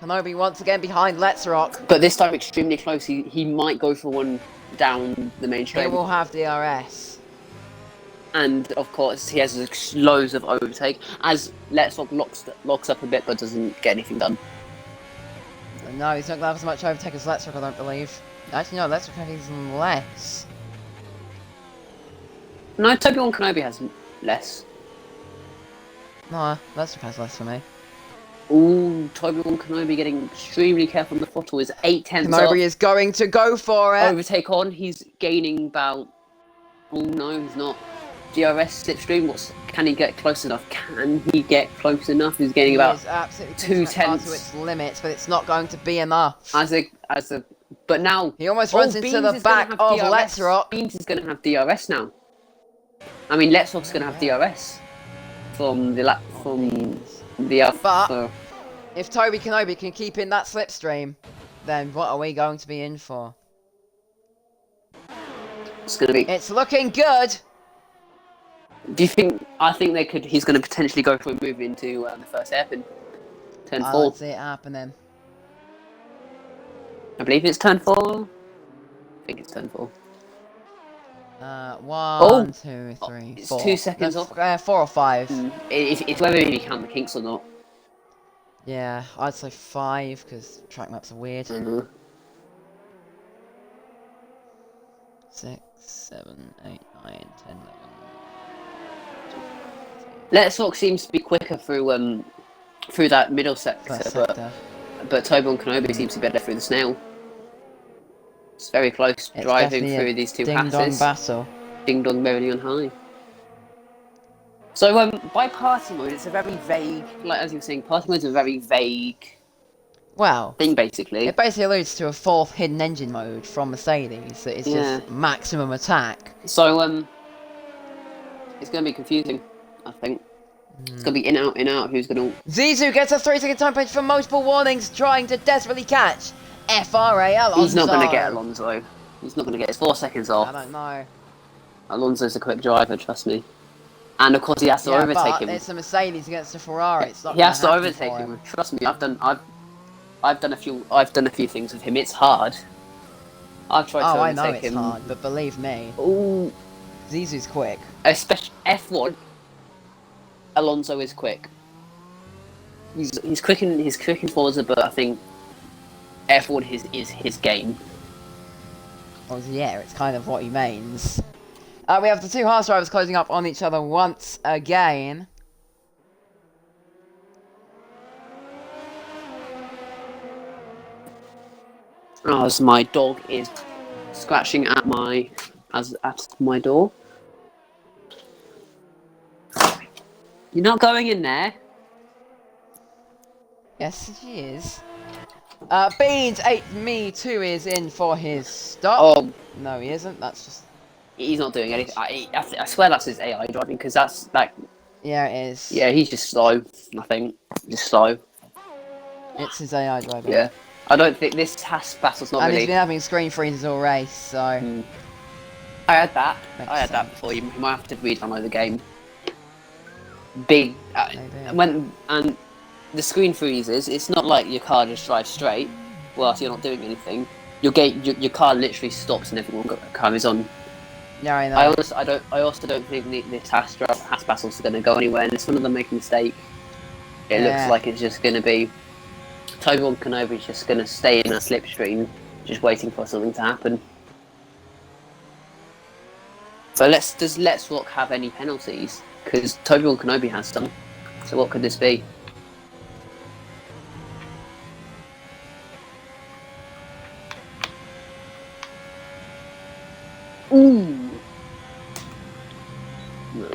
Kenobi once again behind Let's Rock. But this time extremely close. He might go for one down the main He straight. will have DRS. And of course he has loads of overtake as Let's Rock locks up a bit but doesn't get anything done. No, he's not going to have as much overtake as Let's Rock, I don't believe. Actually, no, Let's Rock has even less. No, Toby One Kenobi has less. No, Let's Rock has less for me. Ooh, Toby One Kenobi getting extremely careful on the throttle is 0.8 off. Kenobi is going to go for it. Overtake on, he's gaining about... Oh no, he's not. DRS slipstream. Can he get close enough? Can he get close enough? He's getting He about is absolutely two pushing that car to tenths. its limits, but it's not going to be enough. But now He almost runs into Beans the is gonna back have of DRS. Let's Rock. Beans is going to have DRS now. I mean, Let's Rock's going to have DRS from the But- so If Toby Kenobi can keep in that slipstream, then what are we going to be in for? it's going to be. It's looking good. Do you think? I think they could. He's going to potentially go for a move into the first hairpin. Turn I 4. don't see it happening. I believe it's turn 4. I think it's turn 4. 1, 2, 3, It's 4. 2 seconds No, off. 4 or 5. It's whether you count the kinks or not. Yeah, I'd say 5 because track maps are weird. Mhm. 6, 7, 8, 9, 10, 11. Let's Rock seems to be quicker through that middle sector, First but sector. Tobin Kenobi seems to be better through the snail. It's very close It's driving definitely through a these two ding-dong passes. battle. Ding dong merrily on high. So by party mode, it's a very vague, like as you were saying, party mode's a very vague Well, thing basically. it basically alludes to a 4th hidden engine mode from Mercedes that is Yeah. just maximum attack. So it's going to be confusing, I think. It's going to be in out. Who's going to? Zizou gets a 3-second time penalty for multiple warnings, trying to desperately catch FRA Alonso. He's not going to get Alonso. He's not going to get. It's 4 seconds I off. don't know. Alonso's a quick driver, trust me. And of course he has to Yeah, overtake but him. it's a Mercedes against a Ferrari. It's not He has to gonna happen overtake for him. Trust me, I've done a few things with him. It's hard. I've tried to Oh, I overtake know it's him. hard, but believe me, Ooh, Zizou's quick. especially F1. Alonso is quick. He's quick in Forza, but I think F1 is his game. Well, yeah, it's kind of what he means. We have the two Haas drivers closing up on each other once again. As my dog is scratching at my door. You're not going in there. Yes, he is. Beans 8me2 is in for his stop. Oh, No, he isn't. That's just... he's not doing anything. I swear that's his AI driving, because that's like, Yeah, it is. yeah, he's just slow. I think just slow. It's his AI driver. Yeah, I don't think this Haas battle's not And he's really. been having screen freezes all race, so... I had that. Makes I had that sense. before. You might have to re-download the game. Big Maybe. when and the screen freezes. It's not like your car just drives straight whilst you're not doing anything. Your car literally stops and everyone carries on. Yeah, I know. I also don't think this Haas battle's going to go anywhere. And it's one of them making a mistake. It Yeah. looks like it's just going to be Toby Kenobi's just going to stay in a slipstream, just waiting for something to happen. But does Let's Rock have any penalties? Because Toby Kenobi has some. So what could this be? Ooh. No.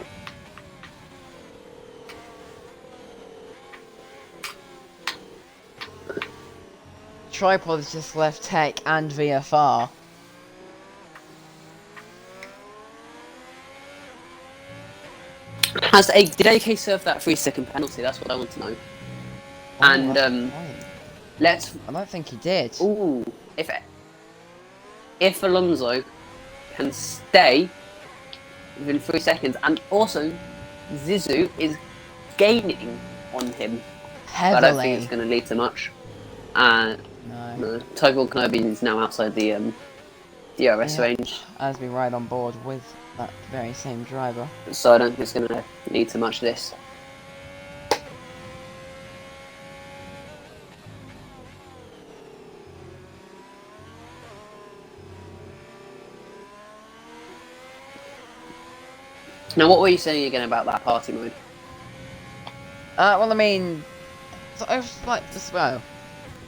Tripod has just left Tech and VFR. Did AK serve that 3-second penalty? That's what I want to know. And, that's a good point. Let's. I don't think he did. Ooh. If Alonso can stay within 3 seconds, and also Zizou is gaining on him. But I don't think it's Heavily. going to lead to much. No. Toby Kenobi is now outside the DRS Yeah. range, As we ride on board with that very same driver. so I don't think it's going to lead to much of this. Now, what were you saying again about that party mode? Well, I mean, so I was like as well.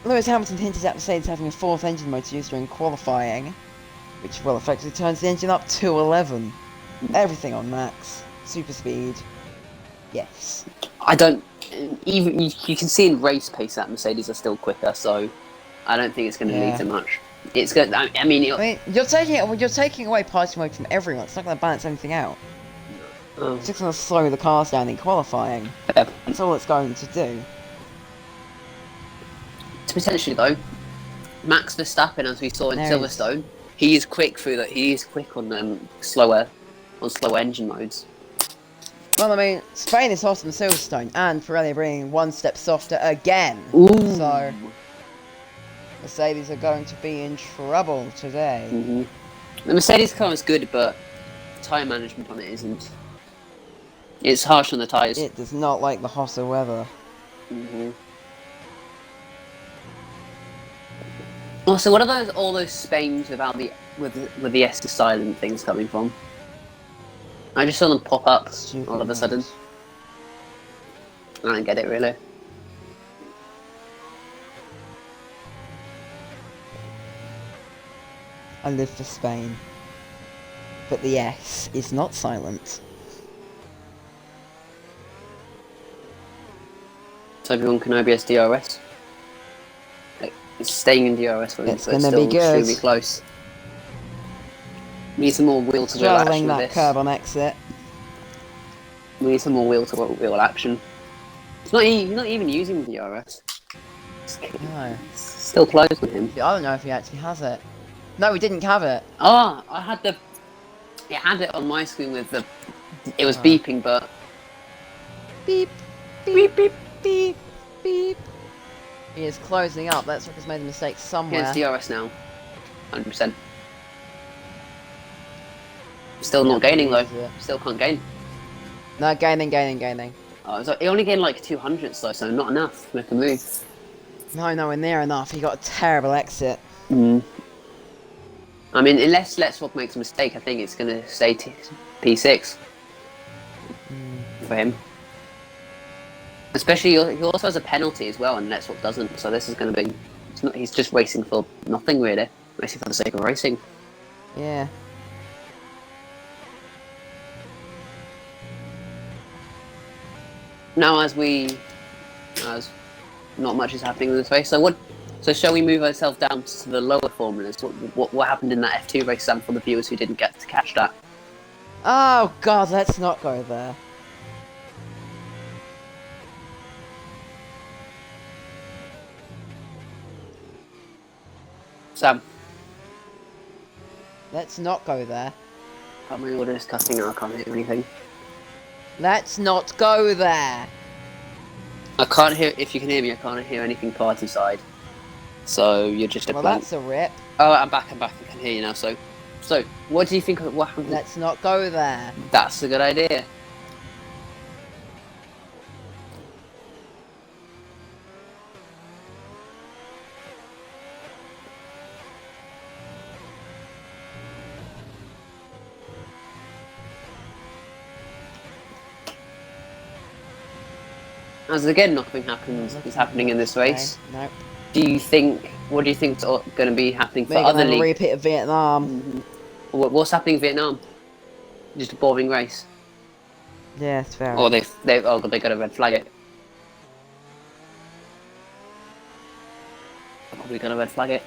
Lewis Hamilton hinted at Mercedes having a 4th engine mode to use during qualifying, which well effectively turns the engine up to 11. Everything on max. Super speed. Yes. I don't even you can see in race pace that Mercedes are still quicker, so I don't think it's going to lead Yeah. to much. It's good. I mean, I mean, you're taking away party mode from everyone. It's not going to balance anything out. It's just going to slow the cars down in qualifying. That's all it's going to do. potentially though, Max Verstappen, as we saw in There he is. Silverstone, he is quick through that. He is quick on slower engine modes. Well, I mean, Spain is hot in Silverstone, and Pirelli are bringing one step softer again. Ooh. So, Mercedes are going to be in trouble today. Mm-hmm. The Mercedes car is good, but tyre management on it isn't. It's harsh on the tyres. It does not like the hotter weather. Mm-hmm. Also, what are all those Spains without with the S to silent things coming from? I just saw them pop up Stupid all of a sudden. noise. I don't get it really. I live for Spain. But the S is not silent. So everyone can OBS DRS. Like, it's staying in DRS, but It's it's gonna still be good. extremely close. We need some more wheel to wheel action Straddling with that this. curb on exit. We need some more wheel to wheel action. It's not not even using the DRS. No. It's still close with him. I don't know if he actually has it. No, he didn't have it. Oh, I had it had it on my screen with the. It was Oh. beeping, but Beep, beep, beep, beep, beep. He is closing up. That's because made a mistake somewhere. here's DRS now. 100%. Still not gaining though. Yeah. Still can't gain. No, gaining. Oh, so he only gained like 200s though, so not enough to make a move. No, nowhere near enough. He got a terrible exit. Mm. I mean, unless Let's Walk makes a mistake, I think it's going to stay P6 for him. Especially, he also has a penalty as well, and Let's Walk doesn't. So this is going to be. He's just racing for nothing really. Racing for the sake of racing. Yeah. Now, as not much is happening in this race. So shall we move ourselves down to the lower formulas? What happened in that F2 race, Sam, for the viewers who didn't get to catch that? Oh God, let's not go there. Sam, Let's not go there. my order is cutting out. I can't hear anything. Let's not go there. I can't hear. If you can hear me, I can't hear anything party side. So you're just a Well, blank. that's a rip. Oh, I'm back. I can hear you now. So what do you think of what happened? Let's not go there. That's a good idea. As again, nothing is happening in this race. Nope. What do you think is going to be happening for We're gonna other have a leagues? repeat of Vietnam. What's happening in Vietnam? Just a boring race. Yeah, it's fair. Or they got to red flag it. They're probably going to red flag it.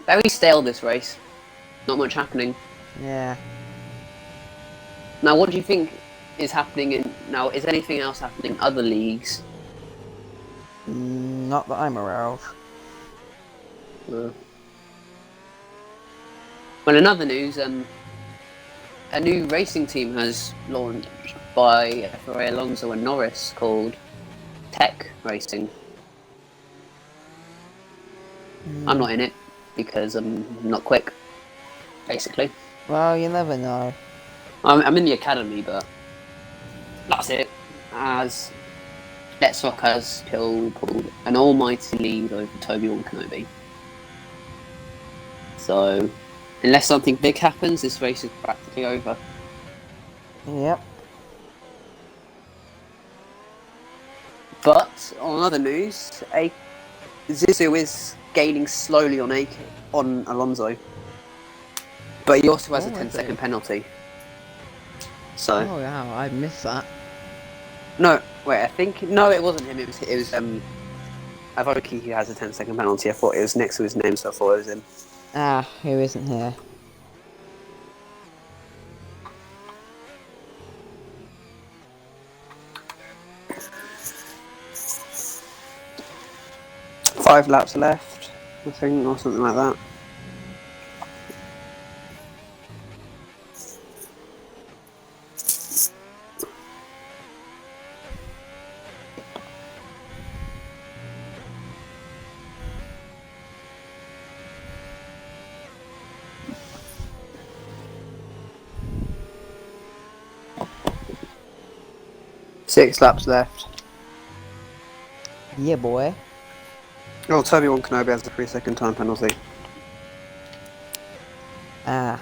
Very stale this race. Not much happening. Yeah. Now, what do you think is happening in... Now, is anything else happening in other leagues? Not that I'm aware of. Well, in other news, a new racing team has launched by Ferrari Alonso and Norris called Tech Racing. I'm not in it because I'm not quick, basically. Well, you never know. I'm in the academy, but that's it. As Let's Rock has pulled an almighty lead over Toby Kenobi. So, unless something big happens, this race is practically over. Yep. But on other news, Zizou is gaining slowly on Alonso, but he also has a Oh, is 10-second he? penalty. So Oh wow, I missed that. no, wait, I think no, it wasn't him. It was Avoki who has a 10-second penalty. I thought it was next to his name, so I thought it was him. Ah, who isn't here? Five laps left, I think, or something like that. Six laps left. Yeah, boy. Oh, Toby-Wan Kenobi has a 3-second time penalty. Ah.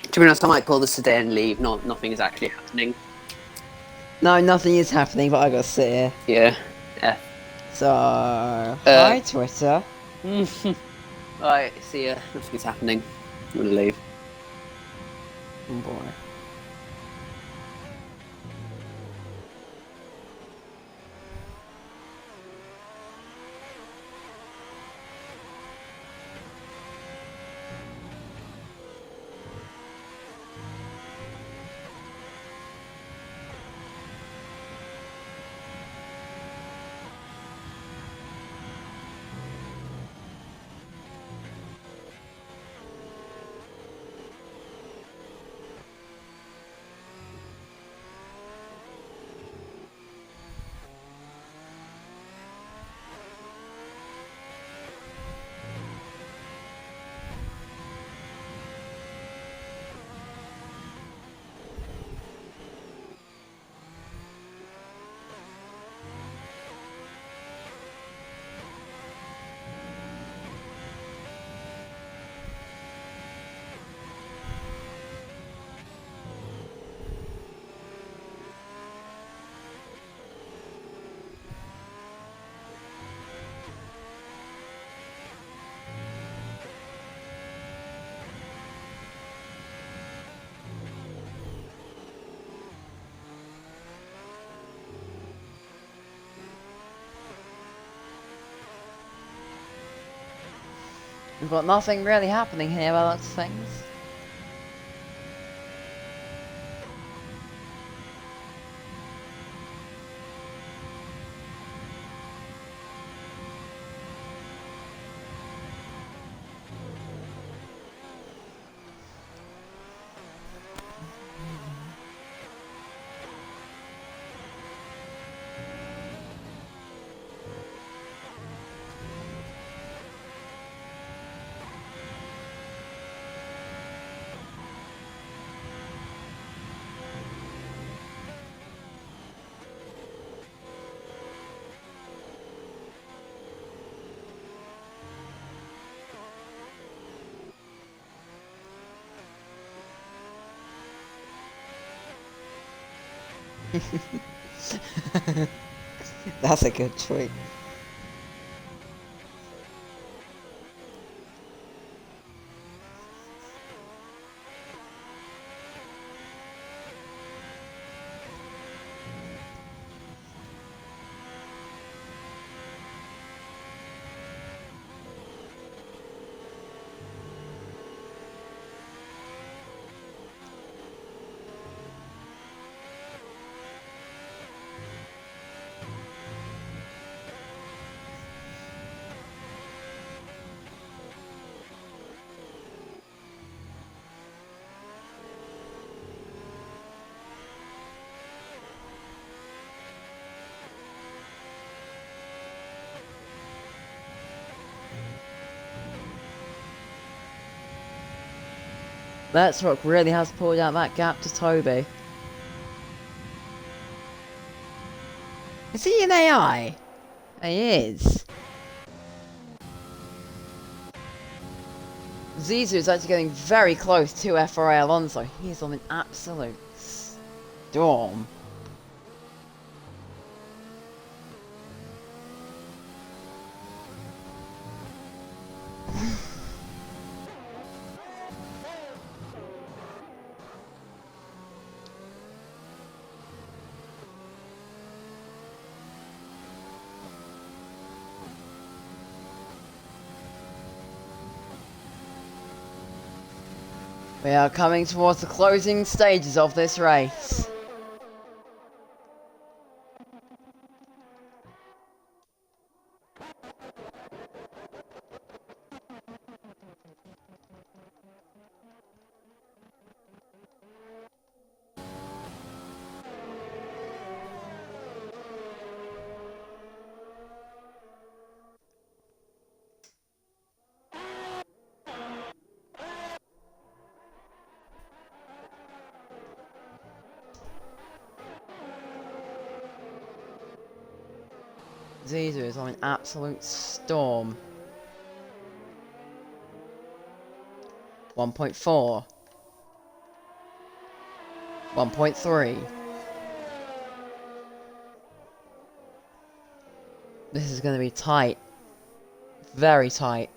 To be honest, I might call this today and leave. Nothing is actually happening. No, nothing is happening, but I gotta sit here. Yeah. Yeah. So, hi Twitter. Alright, see ya. Nothing's happening. I'm gonna leave. Oh boy. We've got nothing really happening here by lots of things. That's a good tweet. Let's Rock really has pulled out that gap to Toby. Is he an AI? He is. Zizou is actually getting very close to FRA Alonso. He's on an absolute storm. We are coming towards the closing stages of this race. Zizou is on an absolute storm. 1.4. 1.3. This is going to be tight. Very tight.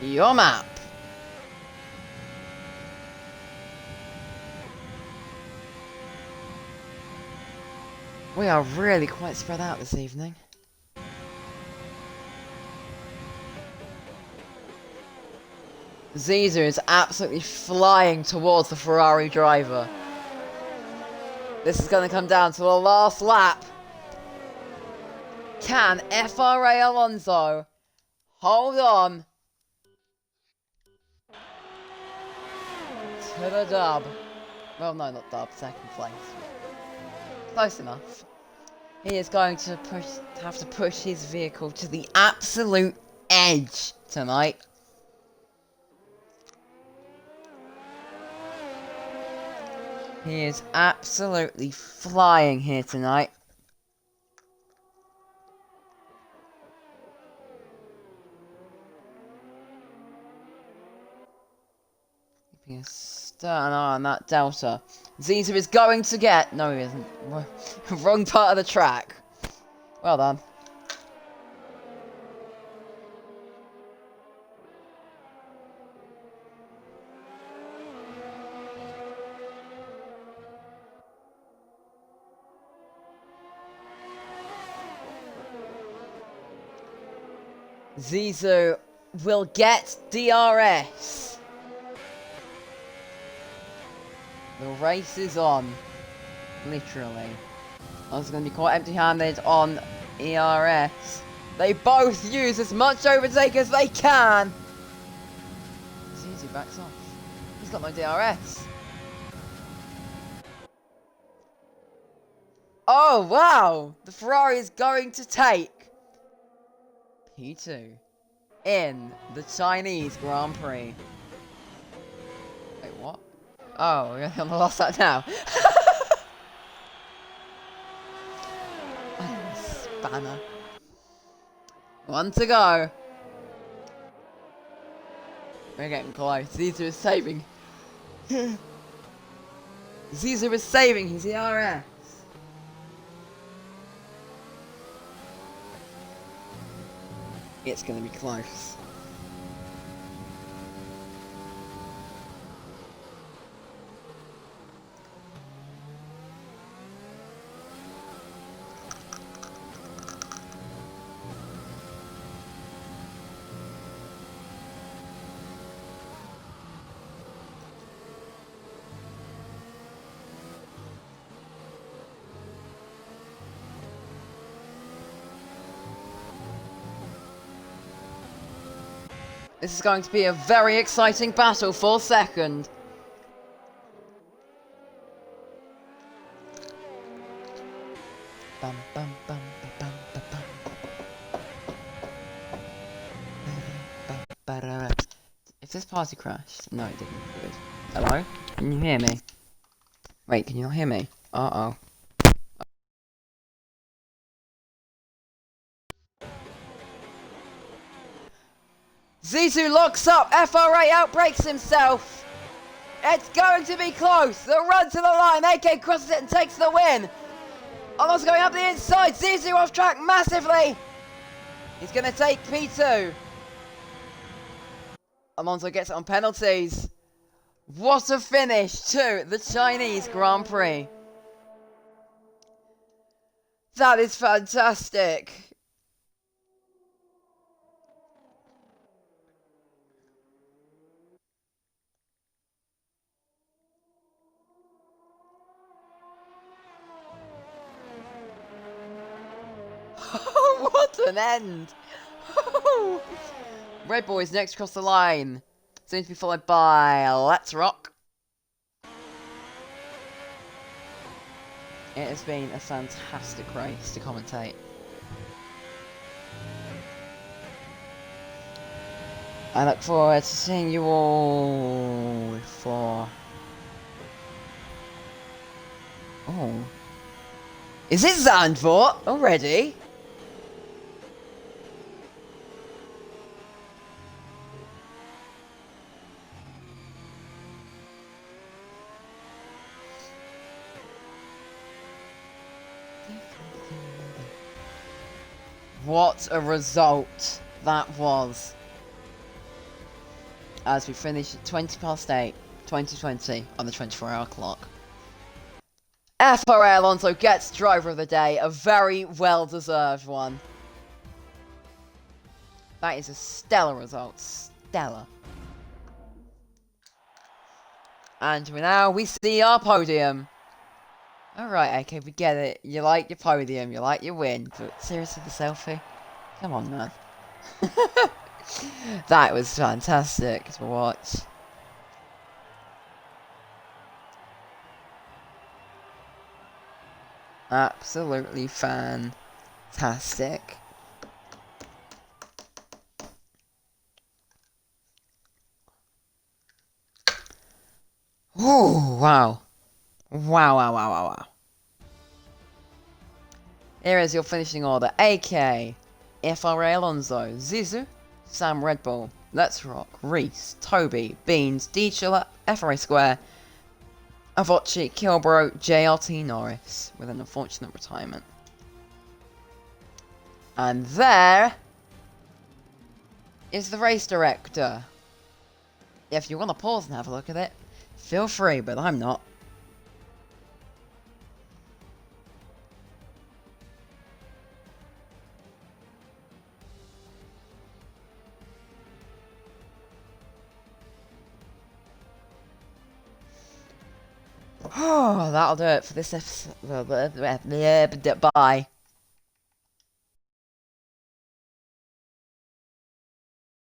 Your map. We are really quite spread out this evening. Zizou is absolutely flying towards the Ferrari driver. This is going to come down to the last lap. Can FRA Alonso hold on to the dub? Well, no, not dub, second place. Close enough. He is going to have to push his vehicle to the absolute edge tonight. He is absolutely flying here tonight. Keeping a stern eye on that Delta. Zizou is going to get... No, he isn't. Wrong part of the track. Well done. Zizou will get DRS. The race is on. Literally. I was going to be quite empty-handed on ERS. They both use as much overtake as they can. Zizou backs off. He's got no DRS. Oh, wow! The Ferrari is going to take P2 in the Chinese Grand Prix. Wait, what? Oh, we're on the last lap now. Spanner. One to go. We're getting close. Zizou is saving. Zizou is saving his ERS. It's gonna be close. This is going to be a very exciting battle for second. Bum, bum, bum, bum, bum, bum. If this party crashed... No, it didn't. Good. Hello? Can you hear me? Wait, can you not hear me? Uh-oh. Zizou locks up! FRA outbreaks himself! It's going to be close! The run to the line! AK crosses it and takes the win! Alonso going up the inside! Zizou off track massively! He's going to take P2. Alonso gets it on penalties. What a finish to the Chinese Grand Prix. That is fantastic. What an end. Red Bull is next across the line. Soon to be followed by Let's Rock. It has been a fantastic race to commentate. I look forward to seeing you all for... Oh. Is it Zandvoort already? What a result that was. As we finish at 8:20, 2020 on the 24-hour clock. FRA Alonso gets driver of the day, a very well-deserved one. That is a stellar result, stellar. And now we see our podium. Alright, okay, we get it. You like your podium, you like your win, but seriously, the selfie? Come on, man. That was fantastic to watch. Absolutely fantastic. Oh, wow. Wow. Here is your finishing order. AK, FRA Alonso, Zizou, Sam Red Bull, Let's Rock, Reese, Toby, Beans, D Chiller, FRA Square, Avochi, Kilbro, JRT Norris, with an unfortunate retirement. And there is the race director. If you want to pause and have a look at it, feel free, but I'm not. Oh, that'll do it for this episode. Bye.